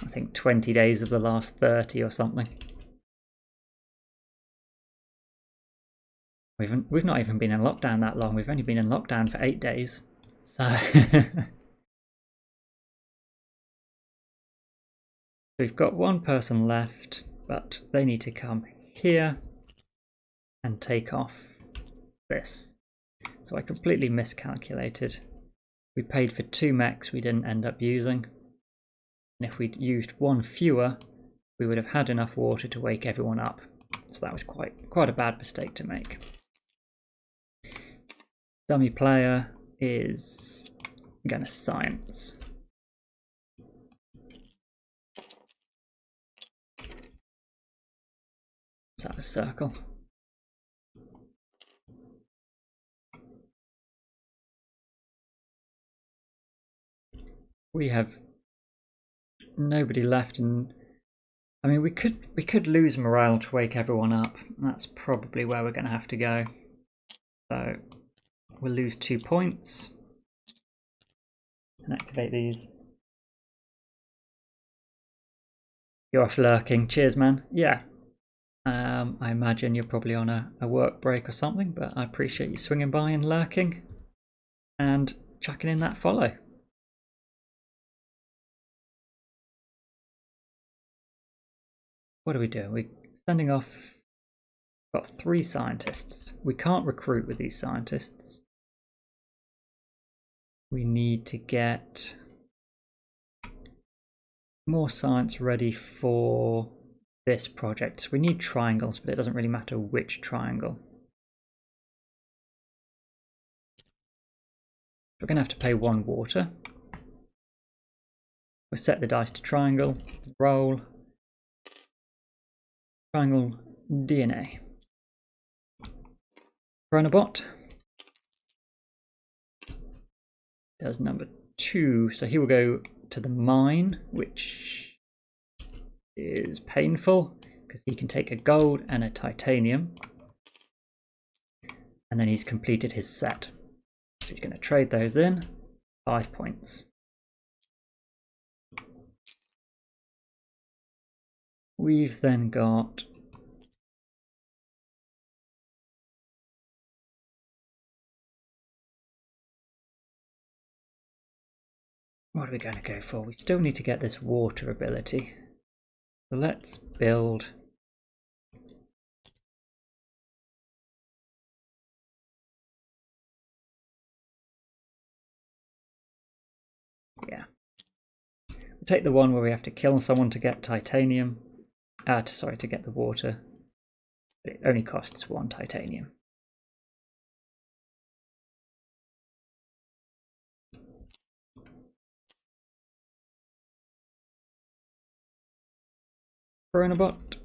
I think, 20 days of the last 30 or something. We've not even been in lockdown that long. We've only been in lockdown for 8 days. So we've got 1 person left, but they need to come here and take off this. So I completely miscalculated. We paid for 2 mechs we didn't end up using. And if we'd used 1 fewer, we would have had enough water to wake everyone up. So that was quite a bad mistake to make. Dummy player is gonna science. Is that a circle? We have nobody left, and I mean we could lose morale to wake everyone up. That's probably where we're going to have to go. So we'll lose 2 points and activate these. You're off lurking. Cheers, man. Yeah. I imagine you're probably on a work break or something, but I appreciate you swinging by and lurking and chucking in that follow. What are we doing? We're sending off. Got 3 scientists. We can't recruit with these scientists. We need to get more science ready for this project. So we need triangles, but it doesn't really matter which triangle. We're going to have to pay 1 water. We'll set the dice to triangle, roll. Triangle DNA. Chronobot does number 2, so he will go to the mine, which is painful because he can take a gold and a titanium, and then he's completed his set. So he's going to trade those in. 5 points. We've then got what are we going to go for? We still need to get this water ability. So let's build we'll take the one where we have to kill someone to get titanium. sorry, to get the water. It only costs 1 titanium. Chronobot.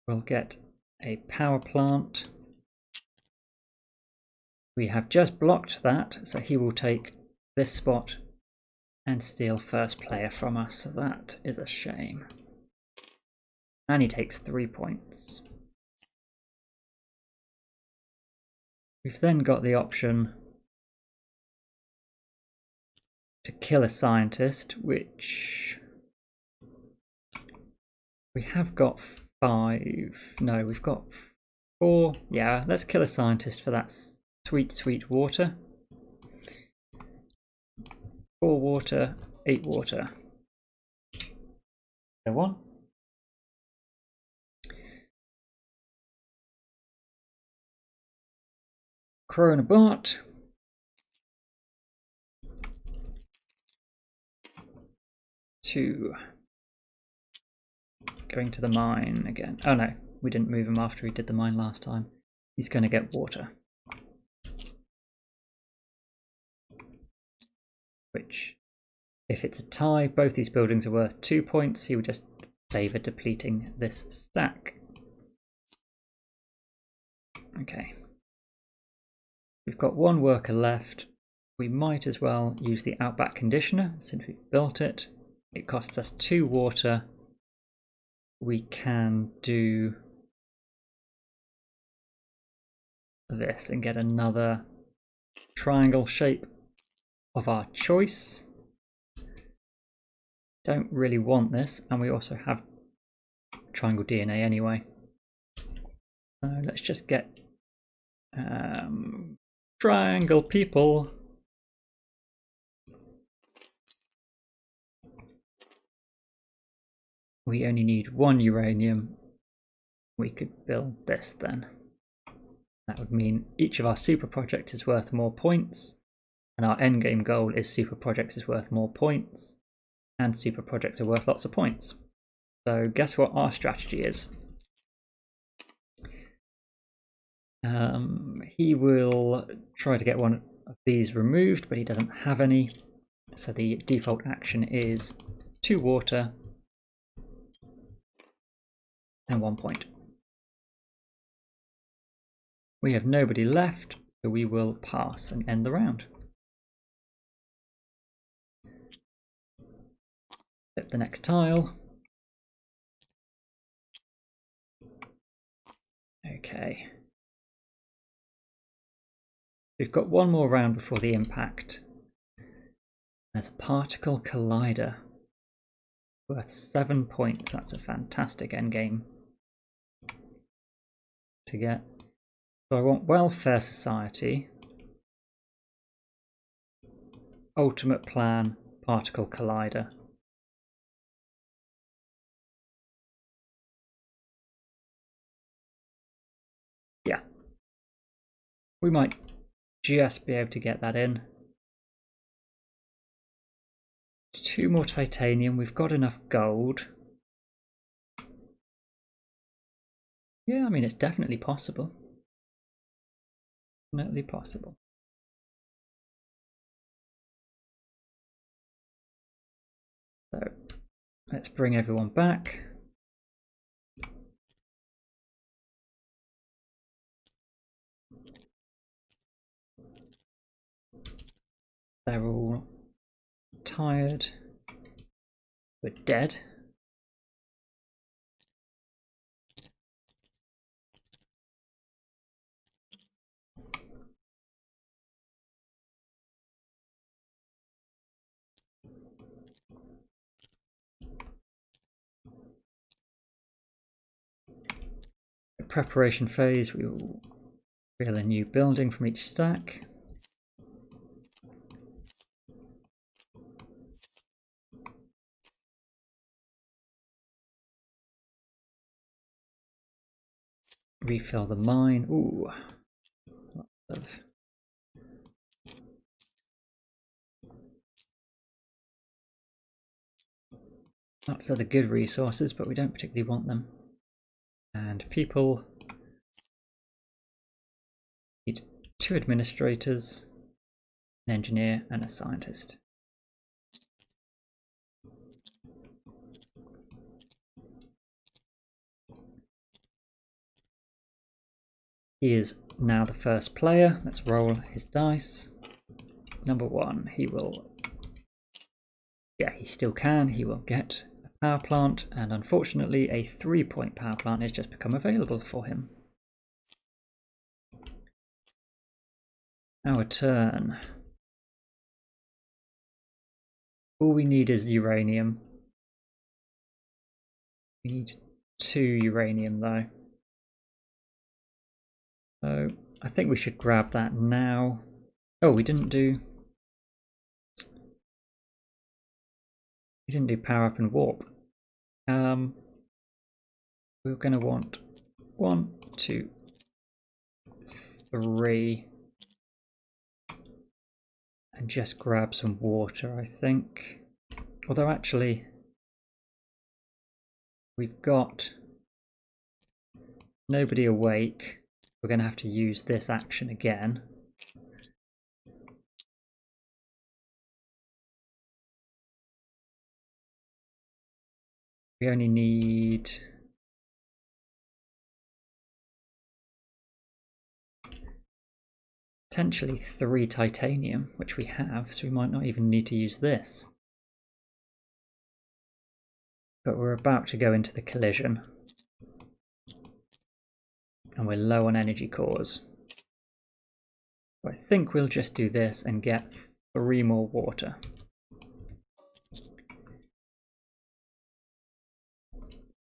We'll get a power plant. We have just blocked that, so he will take this spot and steal first player from us, so that is a shame. And he takes 3 points. We've then got the option to kill a scientist, which we have got 5. No, we've got 4. Yeah, let's kill a scientist for that sweet, sweet water. 4 water, 8 water. So 1. Chronobot. Two. Going to the mine again. Oh no, we didn't move him after he did the mine last time. He's going to get water. Which, if it's a tie, both these buildings are worth 2 points. He would just favour depleting this stack. Okay. We've got 1 worker left. We might as well use the outback conditioner since we've built it. It costs us 2 water. We can do this and get another triangle shape of our choice. Don't really want this, and we also have triangle DNA anyway. So let's just get triangle people. We only need 1 uranium. We could build this then. That would mean each of our super projects is worth more points, and our endgame goal is super projects is worth more points, and super projects are worth lots of points. So guess what our strategy is? He will try to get 1 of these removed, but he doesn't have any. So the default action is 2 water and 1 point. We have nobody left, so we will pass and end the round. Flip the next tile. Okay. We've got 1 more round before the impact. There's a particle collider. Worth 7 points. That's a fantastic endgame to get. So I want welfare society, ultimate plan, particle collider. Yeah. We might just be able to get that in. 2 more titanium. We've got enough gold. Yeah, I mean, it's definitely possible. Definitely possible. So let's bring everyone back. They're all tired. We're dead. The preparation phase, we will build a new building from each stack. Refill the mine. Ooh, lots of Lots of the good resources, but we don't particularly want them. And people need 2 administrators, an engineer, and a scientist. He is now the first player. Let's roll his dice. Number 1, he will... Yeah, he still can. He will get a power plant, and unfortunately a 3-point power plant has just become available for him. Our turn. All we need is uranium. We need 2 uranium though. So I think we should grab that now. Oh, we didn't do power up and warp. We're going to want 1, 2, 3, and just grab some water, I think. Although actually, we've got nobody awake. We're going to have to use this action again. We only need potentially 3 titanium, which we have, so we might not even need to use this. But we're about to go into the collision. And we're low on energy cores. So I think we'll just do this and get 3 more water.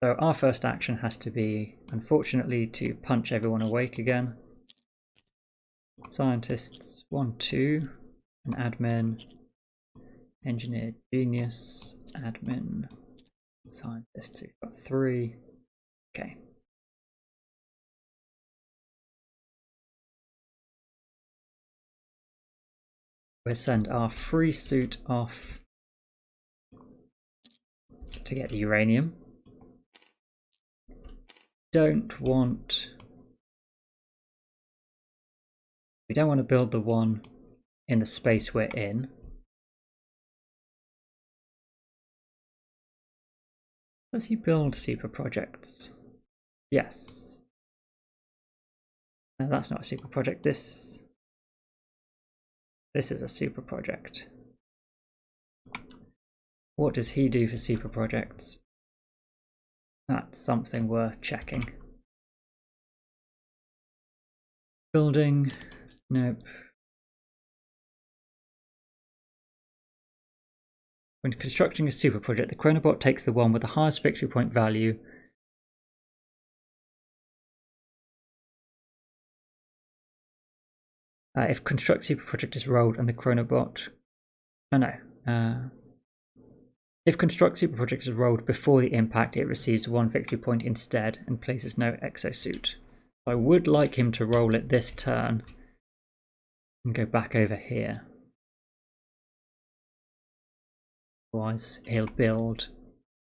So our first action has to be, unfortunately, to punch everyone awake again. Scientists 1, 2, an admin, engineer genius, admin, scientists, we've got 3. Okay. We'll send our free suit off to get the uranium. We don't want to build the one in the space we're in. Does he build super projects? Yes. No, that's not a super project. This is a super project. What does he do for super projects? That's something worth checking. Building, nope. When constructing a super project, the Chronobot takes the one with the highest victory point value. If construct super project is rolled and the Chronobot... Oh no. If construct super project is rolled before the impact, it receives 1 victory point instead and places no exosuit. I would like him to roll it this turn and go back over here. Otherwise, he'll build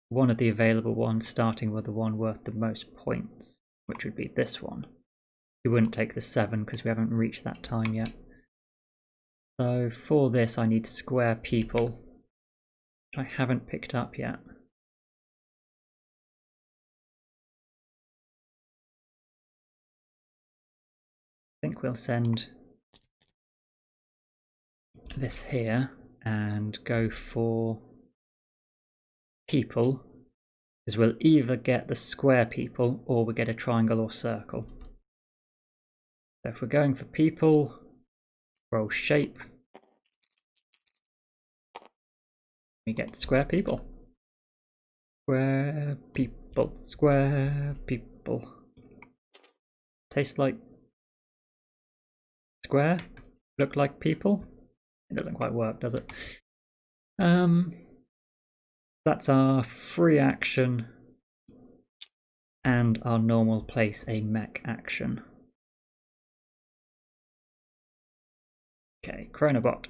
one of the available ones, starting with the one worth the most points, which would be this one. We wouldn't take the 7 because we haven't reached that time yet. So for this, I need square people, which I haven't picked up yet. I think we'll send this here and go for people, because we'll either get the square people or we get a triangle or circle. So if we're going for people, roll shape, we get square people. Square people, square people. Taste like square, look like people. It doesn't quite work, does it? That's our free action and our normal place a mech action. Okay, Chronobot.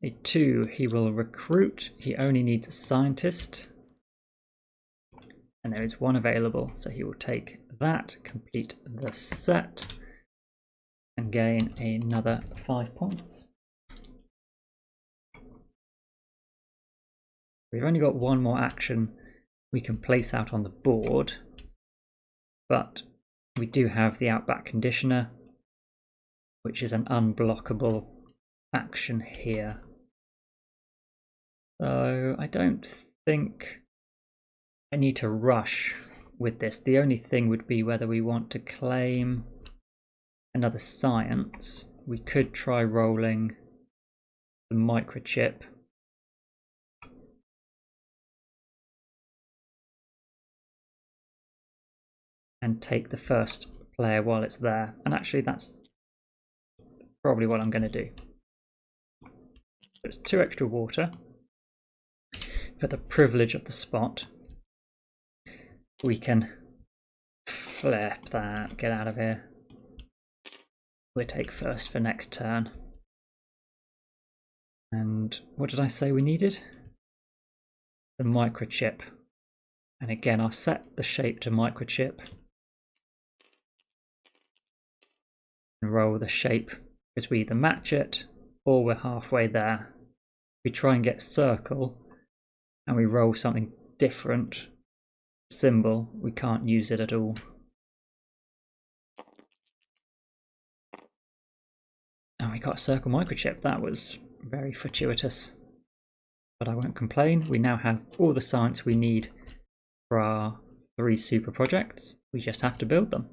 A 2, he will recruit. He only needs a scientist. And there is one available, so he will take that, complete the set, and gain another 5 points. We've only got one more action we can place out on the board, but we do have the Outback Conditioner, which is an unblockable action here. So I don't think I need to rush with this. The only thing would be whether we want to claim another science. We could try rolling the microchip. And take the first player while it's there. And actually that's probably what I'm going to do. There's 2 extra water for the privilege of the spot. We can flip that, get out of here. We'll take first for next turn. And what did I say we needed? The microchip. And again, I'll set the shape to microchip. And roll the shape, because we either match it or we're halfway there. We try and get circle and we roll something different symbol, we can't use it at all. And we got a circle microchip. That was very fortuitous, but I won't complain. We now have all the science we need for our 3 super projects. We just have to build them.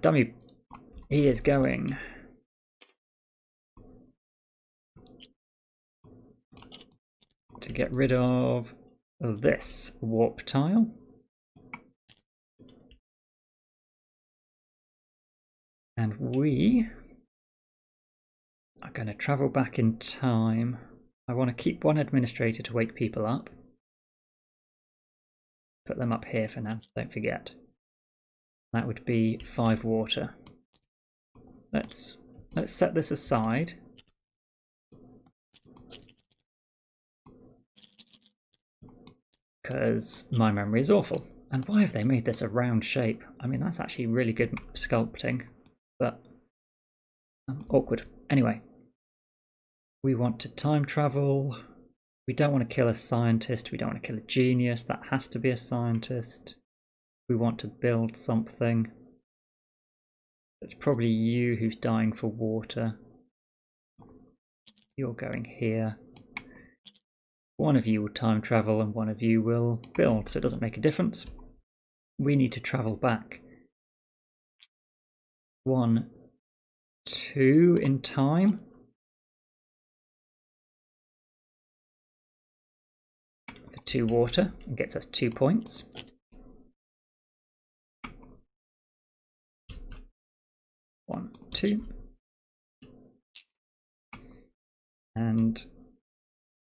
Dummy, he is going to get rid of this warp tile. And we are going to travel back in time. I want to keep 1 administrator to wake people up. Put them up here for now, don't forget. That would be 5 water. Let's set this aside. Because my memory is awful. And why have they made this a round shape? I mean, that's actually really good sculpting, but awkward. Anyway, we want to time travel. We don't want to kill a scientist. We don't want to kill a genius. That has to be a scientist. We want to build something. It's probably you who's dying for water. You're going here. One of you will time travel and one of you will build, so it doesn't make a difference. We need to travel back 1, 2 in time. For 2 water, and gets us 2 points. One, 2. And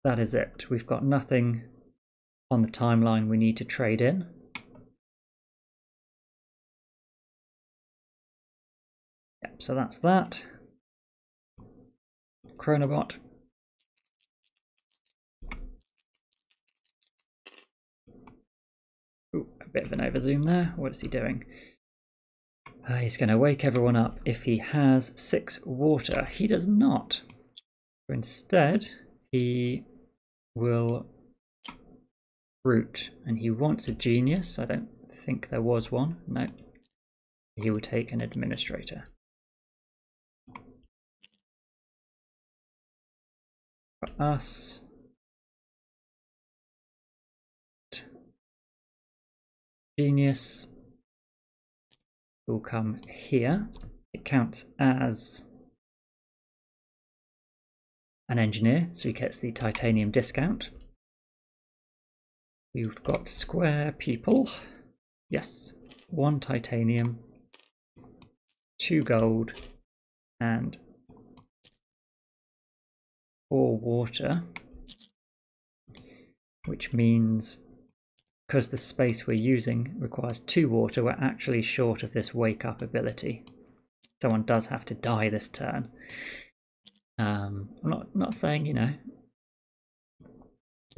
that is it. We've got nothing on the timeline we need to trade in. Yep, so that's that. Chronobot. Ooh, a bit of an overzoom there. What is he doing? He's going to wake everyone up if he has 6 water. He does not. Instead, he will root, and he wants a genius. I don't think there was one. No. He will take an administrator. For us, genius will come here. It counts as an engineer, so he gets the titanium discount. We've got square people. Yes, 1 titanium, 2 gold, and 4 water, which means because the space we're using requires 2 water, we're actually short of this wake up ability. Someone does have to die this turn. I'm not saying, you know,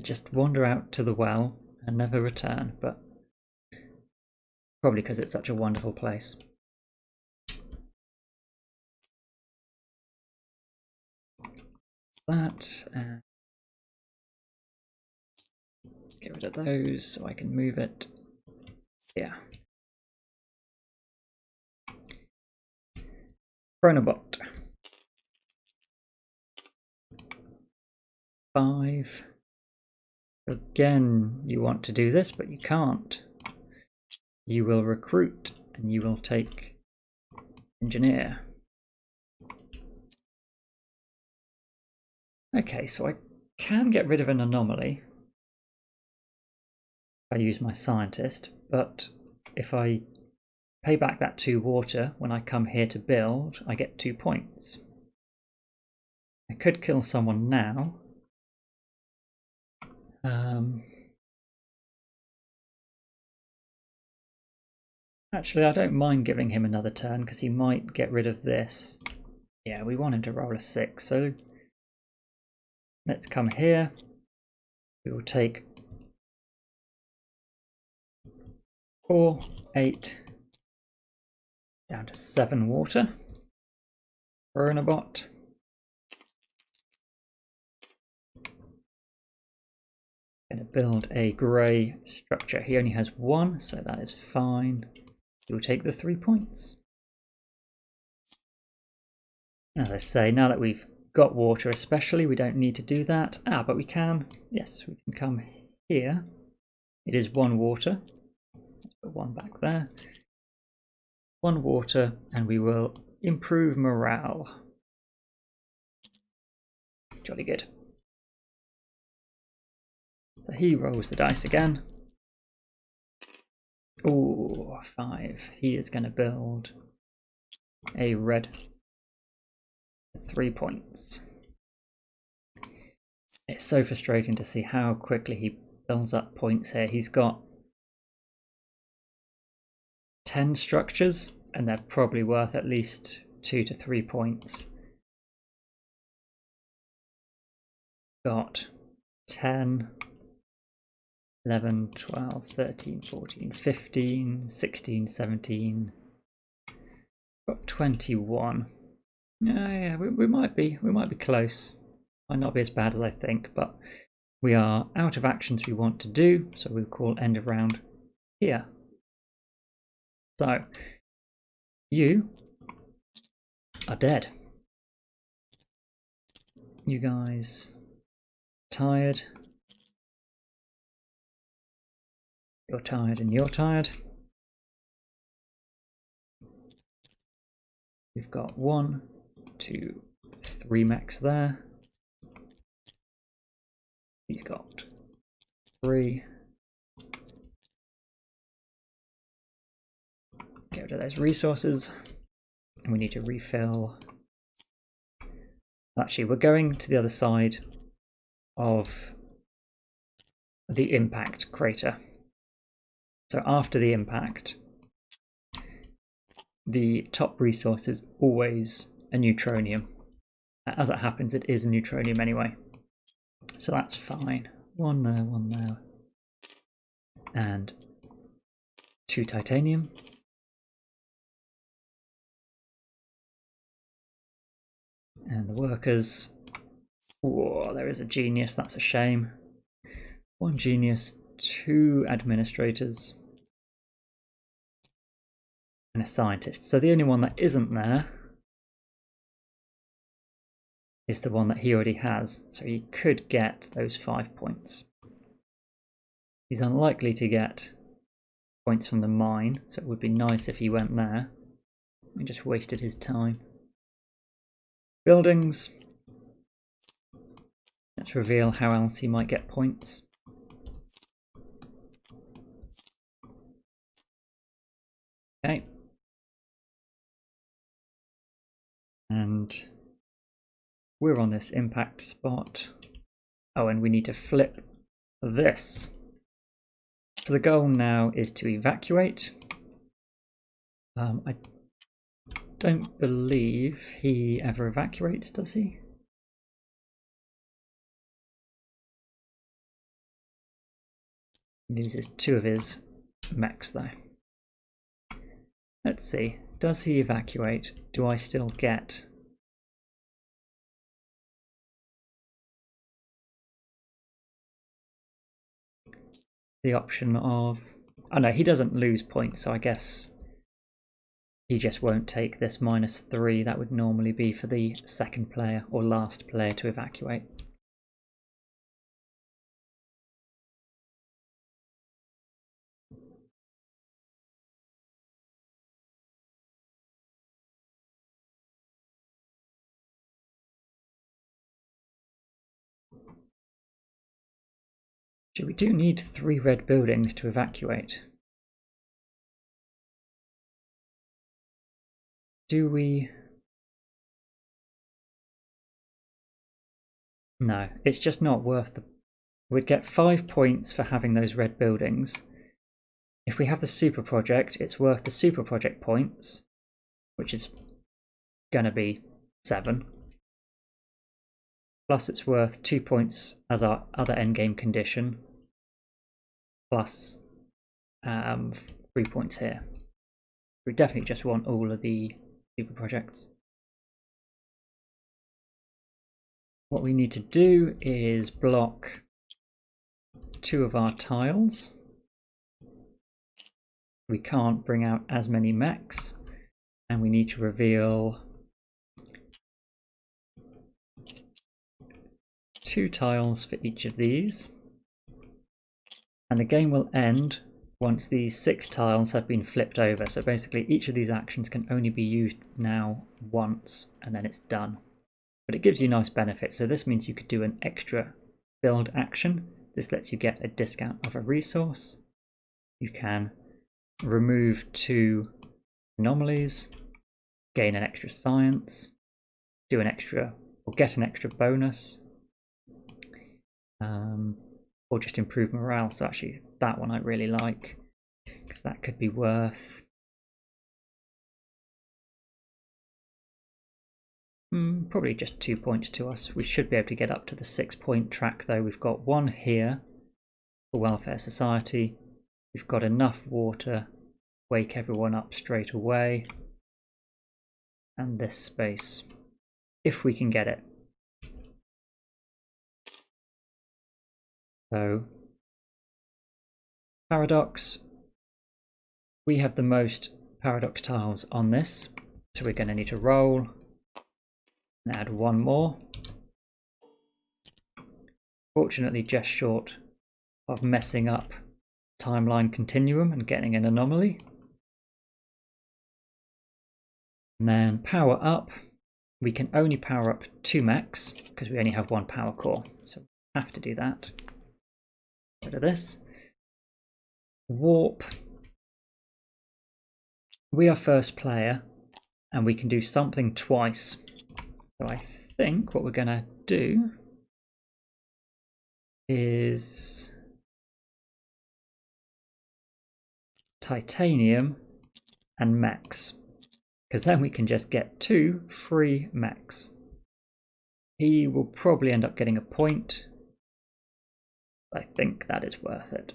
just wander out to the well and never return, but probably because it's such a wonderful place. That, and get rid of those so I can move it. Yeah. Chronobot. 5. Again, you want to do this, but you can't. You will recruit, and you will take engineer. Okay, so I can get rid of an anomaly if I use my scientist, but if I pay back that 2 water when I come here to build, I get 2 points. I could kill someone now. Actually, I don't mind giving him another turn because he might get rid of this. Yeah, we want him to roll a 6, so let's come here. We will take 4, 8, down to 7 water. Chronobot. Going to build a grey structure. He only has 1, so that is fine. He will take the 3 points. As I say, now that we've got water especially, we don't need to do that. But we can. Yes, we can come here. It is 1 water. Let's put 1 back there. 1 water, and we will improve morale. Jolly good. So he rolls the dice again. Ooh, 5. He is going to build a red. 3 points. It's so frustrating to see how quickly he builds up points here. He's got 10 structures, and they're probably worth at least 2 to 3 points. Got 10, 11, 12, 13, 14, 15, 16, 17. Got 21. Yeah, we might be close. Might not be as bad as I think, but we are out of actions we want to do, so we'll call end of round here. So you are dead. You guys tired. You're tired and you're tired. We've got 1, 2, 3 mechs there. He's got 3. Get rid of those resources. And we need to refill. Actually, we're going to the other side of the impact crater. So after the impact, the top resource is always a neutronium. As it happens, it is a neutronium anyway. So that's fine. 1 there, 1 there. And 2 titanium. And the workers. Oh, there is a genius, that's a shame. 1 genius, 2 administrators. And a scientist. So the only one that isn't there is the one that he already has. So he could get those 5 points. He's unlikely to get points from the mine, so it would be nice if he went there. He just wasted his time. Buildings. Let's reveal how else he might get points. Okay. And we're on this impact spot. Oh, and we need to flip this. So the goal now is to evacuate. I don't believe he ever evacuates, does he? He loses 2 of his mechs though. Let's see, does he evacuate? Do I still get... the option of... oh no, he doesn't lose points, so I guess he just won't take this -3. That would normally be for the second player or last player to evacuate. So we do need 3 red buildings to evacuate. Do we? No, it's just not worth the... we'd get 5 points for having those red buildings. If we have the super project, it's worth the super project points, which is going to be 7. Plus it's worth 2 points as our other endgame condition, plus 3 points here. We definitely just want all of the super projects. What we need to do is block 2 of our tiles. We can't bring out as many mechs, and we need to reveal 2 tiles for each of these. And the game will end once these 6 tiles have been flipped over. So basically each of these actions can only be used now once, and then it's done. But it gives you nice benefits. So this means you could do an extra build action. This lets you get a discount of a resource. You can remove 2 anomalies, gain an extra science, do an extra, or get an extra bonus, or just improve morale. So actually that one I really like, because that could be worth probably just 2 points to us. We should be able to get up to the 6-point track though. We've got 1 here for Welfare Society. We've got enough water, wake everyone up straight away, and this space, if we can get it. So, Paradox, we have the most Paradox tiles on this, so we're going to need to roll and add 1 more. Fortunately just short of messing up timeline continuum and getting an anomaly. And then power up, we can only power up 2 mechs because we only have 1 power core, so we have to do that. Rid of this. Warp, we are first player and we can do something twice. So I think what we're going to do is titanium and mechs, because then we can just get 2 free mechs. He will probably end up getting a point. I think that is worth it.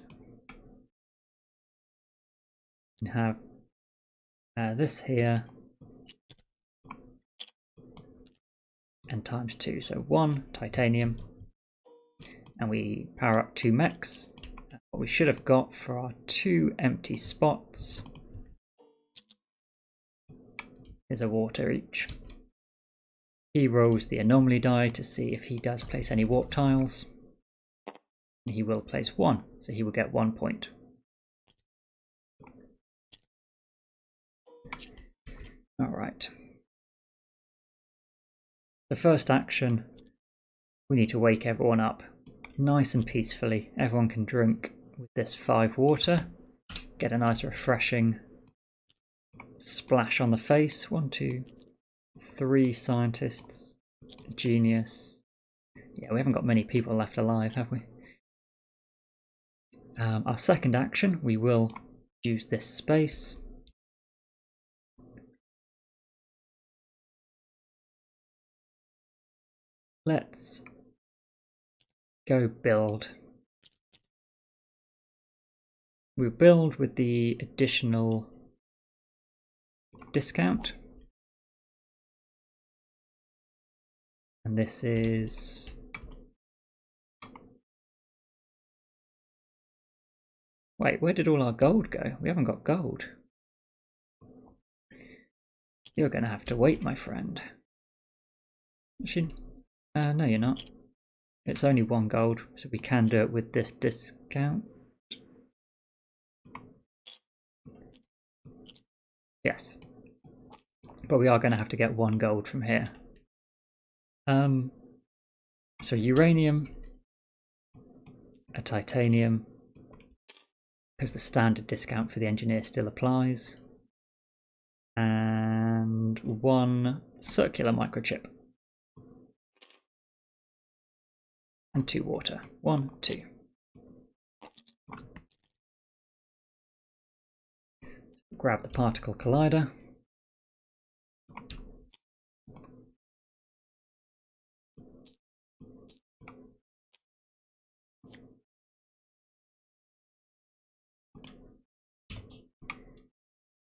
We have this here and times 2, so 1 titanium, and we power up 2 mechs. What we should have got for our 2 empty spots is a water each. He rolls the anomaly die to see if he does place any warp tiles. He will place 1, so he will get 1 point. Alright. The first action, we need to wake everyone up nice and peacefully. Everyone can drink with this 5 water, get a nice refreshing splash on the face. 1, 2, 3 scientists, genius. Yeah, we haven't got many people left alive, have we? Our second action, we will use this space. Let's go build We'll build with the additional discount. And this is... Wait, where did all our gold go? We haven't got gold. You're going to have to wait, my friend. No, you're not. It's only 1 gold, so we can do it with this discount. Yes. But we are going to have to get 1 gold from here. So uranium, a titanium, because the standard discount for the engineer still applies, and 1 circular microchip, and 2 water. 1, 2. Grab the particle collider.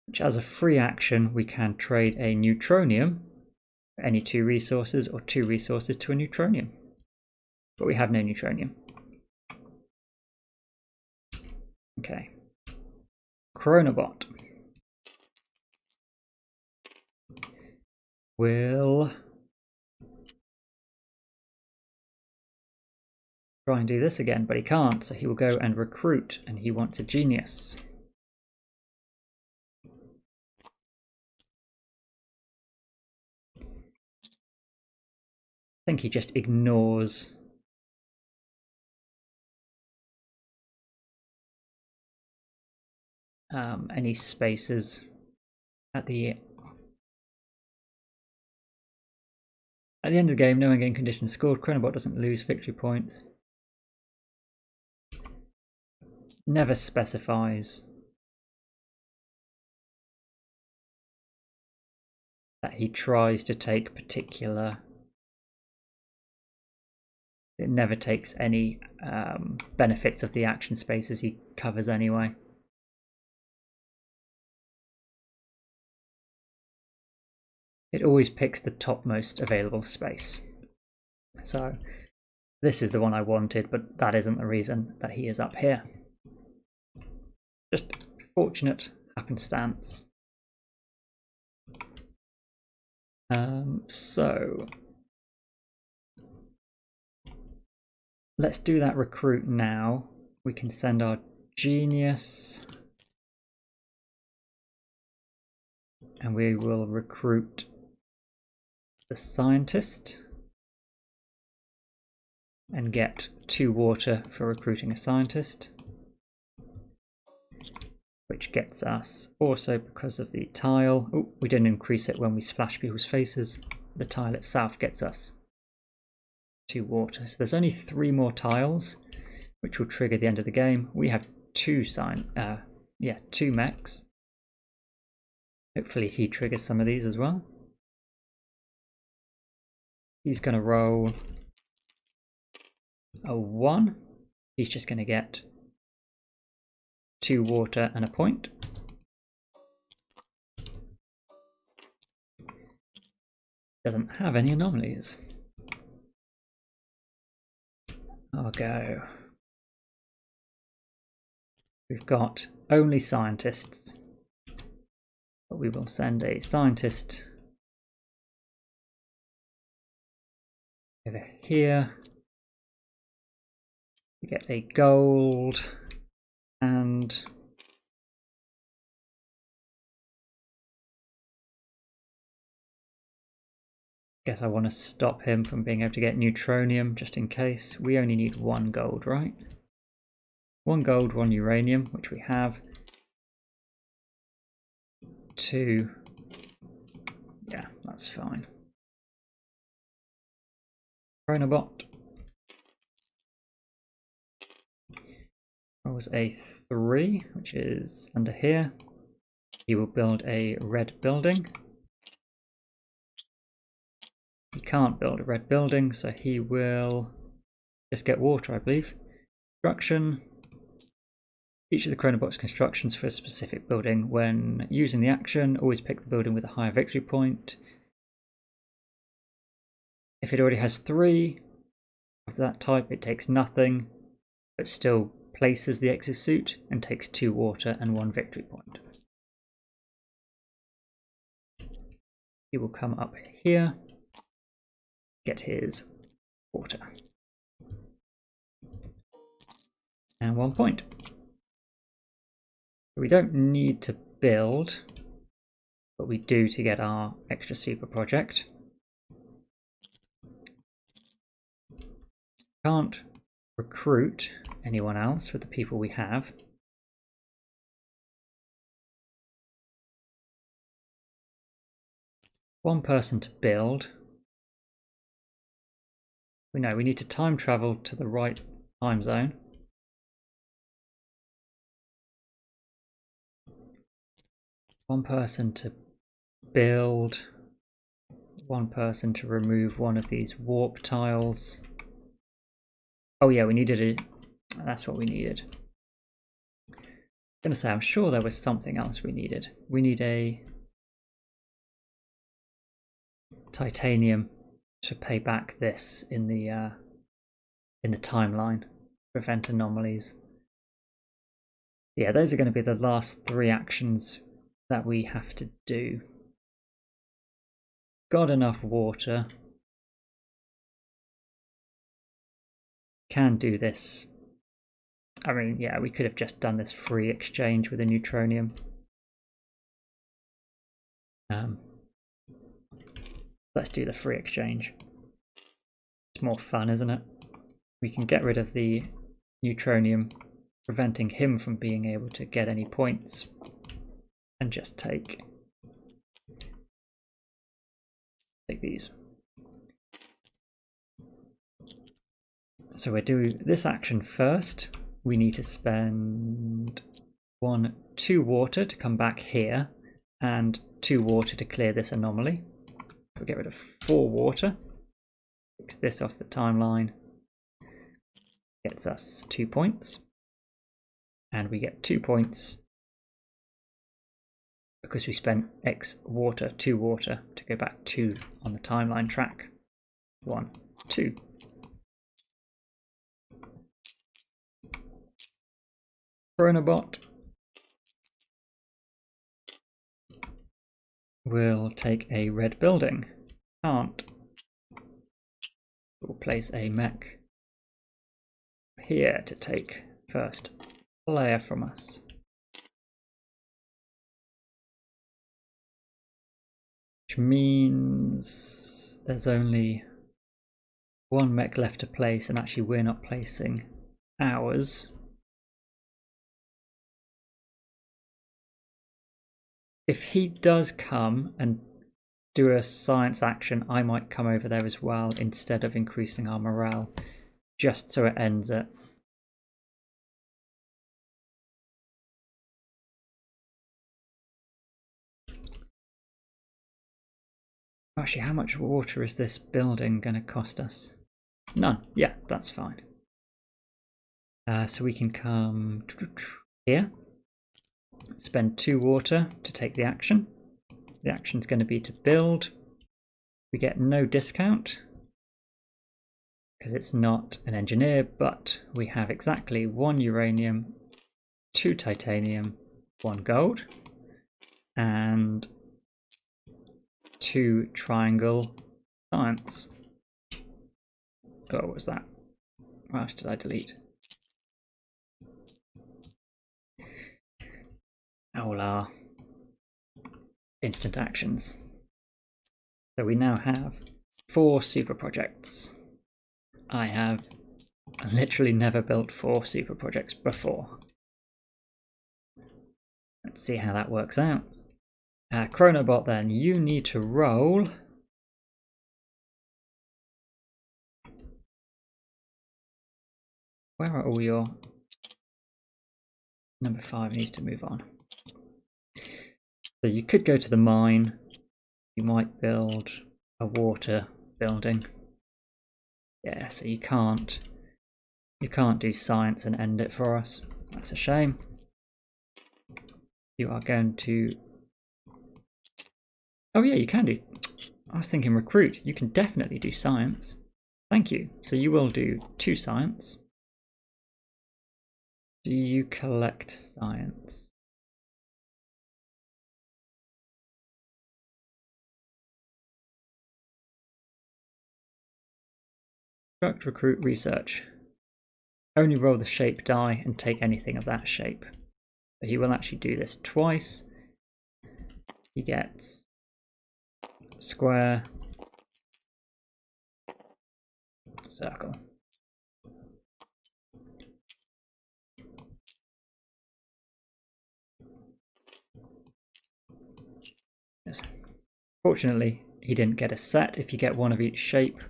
Which, as a free action, we can trade a neutronium for any 2 resources, or 2 resources to a neutronium. But we have no neutronium. Okay. Chronobot. Will try and do this again, but he can't, so he will go and recruit, and he wants a genius. I think he just ignores any spaces at the end of the game. No in-game conditions scored. Chronobot doesn't lose victory points. Never specifies that he tries to take particular. It never takes any benefits of the action spaces he covers anyway. It always picks the topmost available space. So this is the one I wanted, but that isn't the reason that he is up here. Just fortunate happenstance. So let's do that recruit now. We can send our genius, and we will recruit the scientist and get 2 water for recruiting a scientist, which gets us also, because of the tile, oh, we didn't increase it when we splash people's faces, the tile itself gets us 2 water. So there's only 3 more tiles which will trigger the end of the game. We have 2 mechs. Hopefully he triggers some of these as well. He's going to roll a 1. He's just going to get 2 water and a point. Doesn't have any anomalies. I'll go. We've got only scientists, but we will send a scientist over here. We get a gold, and guess I want to stop him from being able to get neutronium just in case. We only need 1 gold, right? 1 gold, 1 uranium, which we have. 2. Yeah, that's fine. Chronobot rolls a 3, which is under here. He will build a red building. He can't build a red building, so he will just get water, I believe. Construction. Each of the Chronobots constructions for a specific building. When using the action, always pick the building with a higher victory point. If it already has 3 of that type, it takes nothing, but still places the exosuit and takes 2 water and 1 victory point. He will come up here, get his water, and 1 point. We don't need to build, but we do to get our extra super project. Can't recruit anyone else with the people we have. One person to build. We know we need to time travel to the right time zone. One person to build. One person to remove one of these warp tiles. Oh yeah, we needed it. That's what we needed. I'm gonna say, I'm sure there was something else we needed. We need a titanium to pay back this in the timeline, prevent anomalies. Yeah, those are going to be the last 3 actions that we have to do. Got enough water. Can do this. I mean, yeah, we could have just done this free exchange with a neutronium. Let's do the free exchange. It's more fun, isn't it? We can get rid of the neutronium, preventing him from being able to get any points, and just take these. So we're doing this action first. We need to spend 2 water to come back here, and 2 water to clear this anomaly. We'll get rid of 4 water. Fix this off the timeline. Gets us 2 points. And we get 2 points because we spent X water, 2 water, to go back 2 on the timeline track. 1, 2. Chronobot will take a red building. Can't. We'll place a mech here to take first player from us. Which means there's only 1 mech left to place, and actually we're not placing ours. If he does come and do a science action, I might come over there as well instead of increasing our morale, just so it ends it. Actually, how much water is this building going to cost us? None. Yeah, that's fine. So we can come here. Spend 2 water to take the action. The action's going to be to build. We get no discount because it's not an engineer, but we have exactly 1 uranium, 2 titanium, 1 gold, and 2 triangle science. Oh, what was that? What else did I delete? All our instant actions. So we now have 4 super projects. I have literally never built 4 super projects before. Let's see how that works out. Chronobot, then, you need to roll where are all your number 5 needs to move on. So you could go to the mine. You might build a water building. Yeah, so you can't do science and end it for us. That's a shame. You are going to... Oh yeah, you can do... I was thinking recruit. You can definitely do science. Thank you. So you will do 2 science. Do you collect science? Construct, recruit, research. Only roll the shape die and take anything of that shape. But he will actually do this twice. He gets square, circle. Yes. Fortunately, he didn't get a set. If you get one of each shape,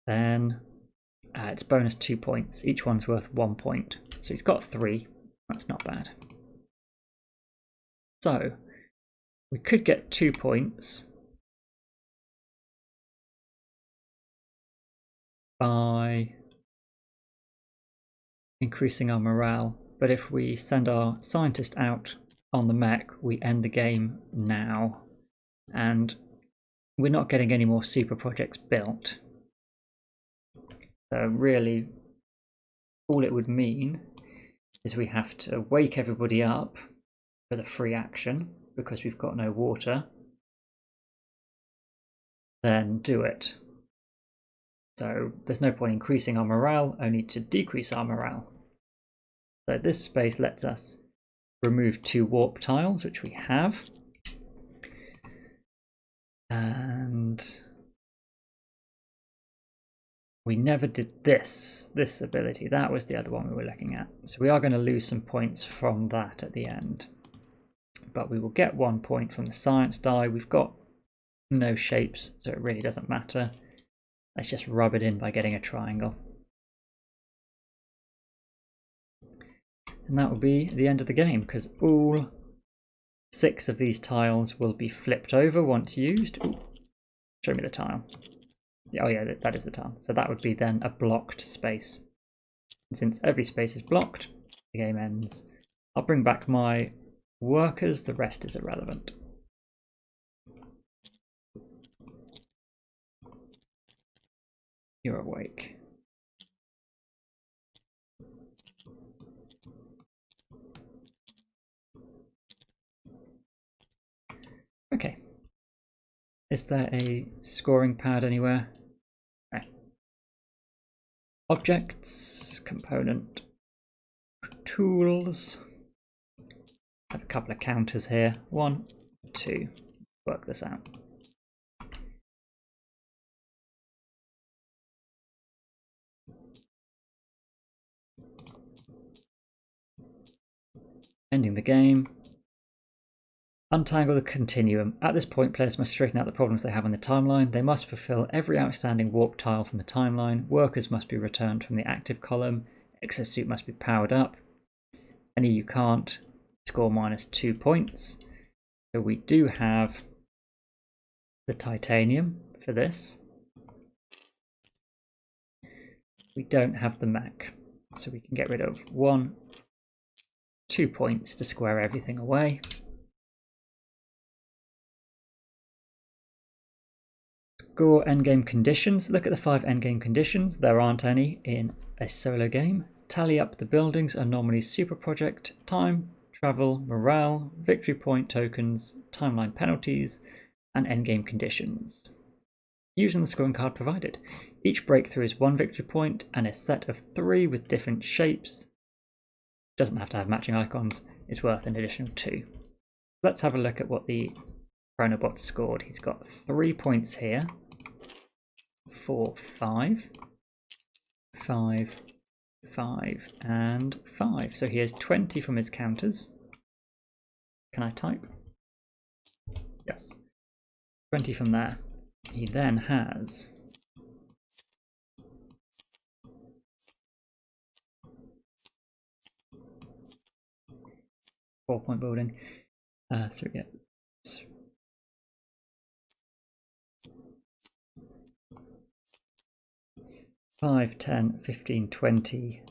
then it's bonus 2 points. Each one's worth 1 point. So he's got 3. That's not bad. So we could get 2 points by increasing our morale. But if we send our scientist out on the mech, we end the game now. And we're not getting any more super projects built. So really, all it would mean is we have to wake everybody up for the free action because we've got no water, then do it. So there's no point increasing our morale, only to decrease our morale. So this space lets us remove 2 warp tiles, which we have. And we never did this ability. That was the other one we were looking at. So we are going to lose some points from that at the end. But we will get 1 point from the science die. We've got no shapes, so it really doesn't matter. Let's just rub it in by getting a triangle. And that will be the end of the game, because all 6 of these tiles will be flipped over once used. Ooh, show me the tile. Oh yeah, that is the tile. So that would be then a blocked space. And since every space is blocked, the game ends. I'll bring back my workers, the rest is irrelevant. You're awake. Okay. Is there a scoring pad anywhere? No. Objects, component, tools. I have a couple of counters here. 1, 2. Work this out. Ending the game. Untangle the continuum. At this point, players must straighten out the problems they have on the timeline. They must fulfill every outstanding warp tile from the timeline. Workers must be returned from the active column. Exosuit must be powered up. Any you can't, score -2 points. So we do have the titanium for this. We don't have the mech. So we can get rid of 1, 2 points to square everything away. Score endgame conditions. Look at the 5 endgame conditions. There aren't any in a solo game. Tally up the buildings, anomaly, super project, time, travel, morale, victory point tokens, timeline penalties, and endgame conditions. Using the scoring card provided. Each breakthrough is 1 victory point and a set of 3 with different shapes. Doesn't have to have matching icons. It's worth an additional 2. Let's have a look at what the Chronobots scored. He's got 3 points here. 4, 5, 5, 5, and 5. So he has 20 from his counters. Can I type? Yes. 20 from there. He then has four-point building. So yeah. 5, 10, 15, 20,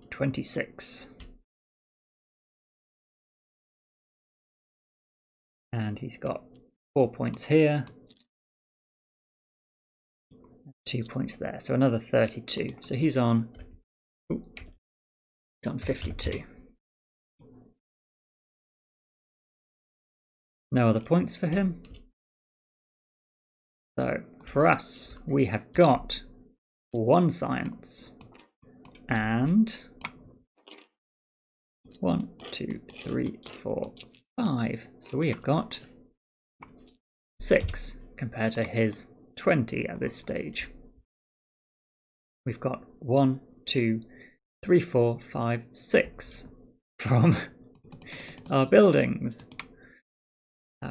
26. And he's got 4 points here. 2 points there. So another 32. So he's on 52. No other points for him. So for us, we have got 1 science and 1, 2, 3, 4, 5. So we have got 6 compared to his 20 at this stage. We've got 1, 2, 3, 4, 5, 6 from our buildings.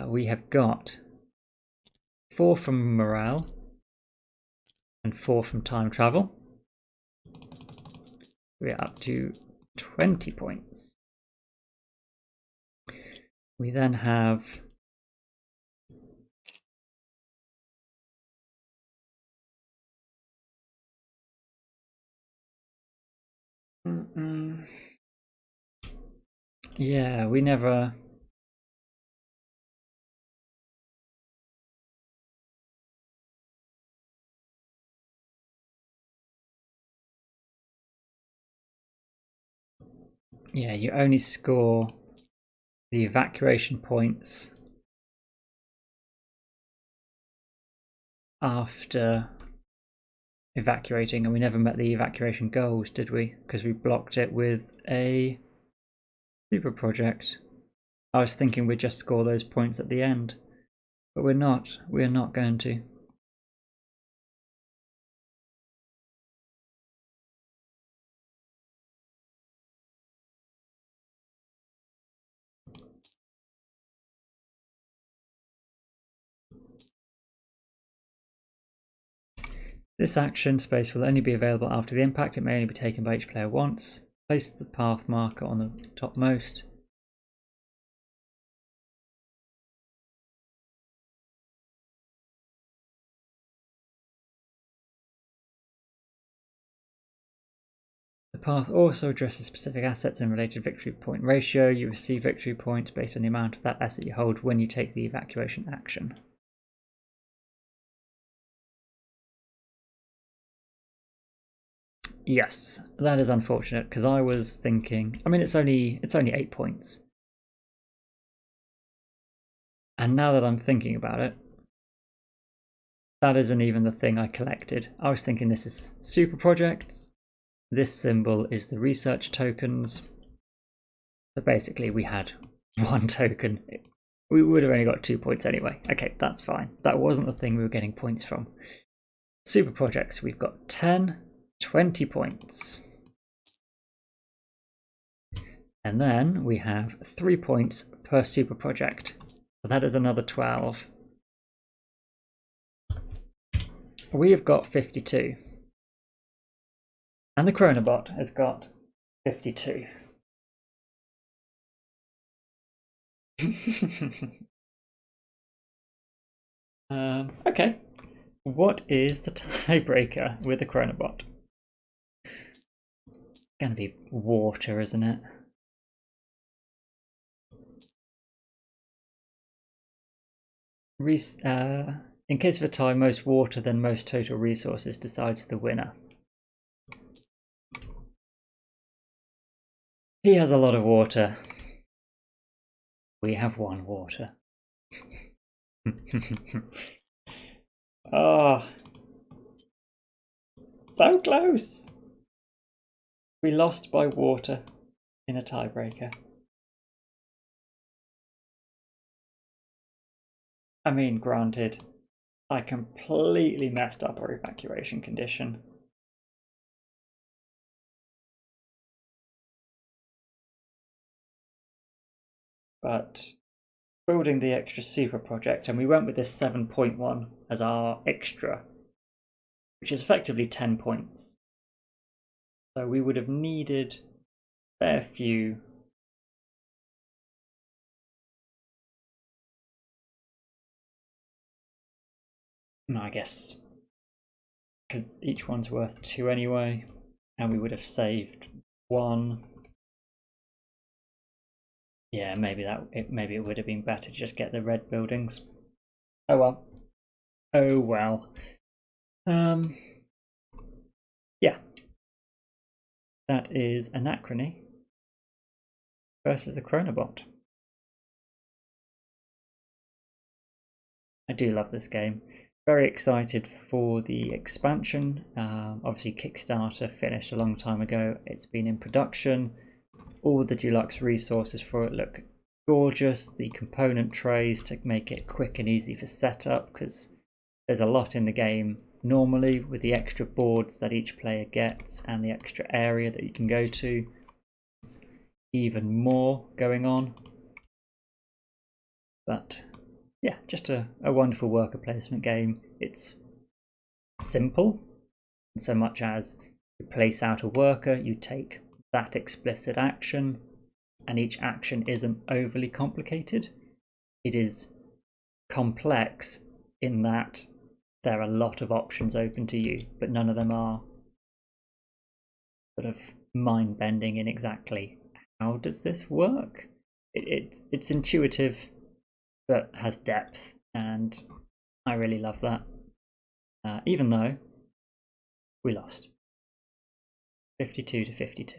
We have got 4 from morale and 4 from time travel. We're up to 20 points. We then have yeah, we never yeah, you only score the evacuation points after evacuating, and we never met the evacuation goals, did we? Because we blocked it with a super project. I was thinking we'd just score those points at the end, but we're not. We're not going to. This action space will only be available after the impact. It may only be taken by each player once. Place the path marker on the topmost. The path also addresses specific assets and related victory point ratio. You receive victory points based on the amount of that asset you hold when you take the evacuation action. Yes, that is unfortunate because I was thinking. I mean, it's only 8 points, and now that I'm thinking about it, that isn't even the thing I collected. I was thinking this is super projects. This symbol is the research tokens. So basically, we had 1 token. We would have only got 2 points anyway. Okay, that's fine. That wasn't the thing we were getting points from. Super projects, we've got 10. 20 points. And then we have 3 points per super project. So that is another 12. We have got 52. And the Chronobot has got 52. Okay. What is the tiebreaker with the Chronobot? Gonna be water, isn't it? In case of a tie, most water then most total resources decides the winner. He has a lot of water. We have 1 water. Oh, so close. We lost by water in a tiebreaker. I mean, granted, I completely messed up our evacuation condition. But building the extra super project, and we went with this 7.1 as our extra, which is effectively 10 points. So we would have needed a fair few. No, I guess because each one's worth 2 anyway, and we would have saved 1. Yeah, maybe it would have been better to just get the red buildings. Oh well. Oh well. Yeah. That is Anachrony versus the Chronobot. I do love this game. Very excited for the expansion. Obviously, Kickstarter finished a long time ago. It's been in production. All the deluxe resources for it look gorgeous. The component trays to make it quick and easy for setup, because there's a lot in the game normally with the extra boards that each player gets and the extra area that you can go to. It's even more going on. But yeah, just a wonderful worker placement game. It's simple in so much as you place out a worker, you take that explicit action, and each action isn't overly complicated. It is complex in that there are a lot of options open to you, but none of them are sort of mind-bending in exactly how does this work. It's intuitive but has depth, and I really love that. Even though we lost 52 to 52.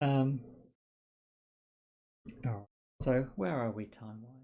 Oh, so where are we time-wise?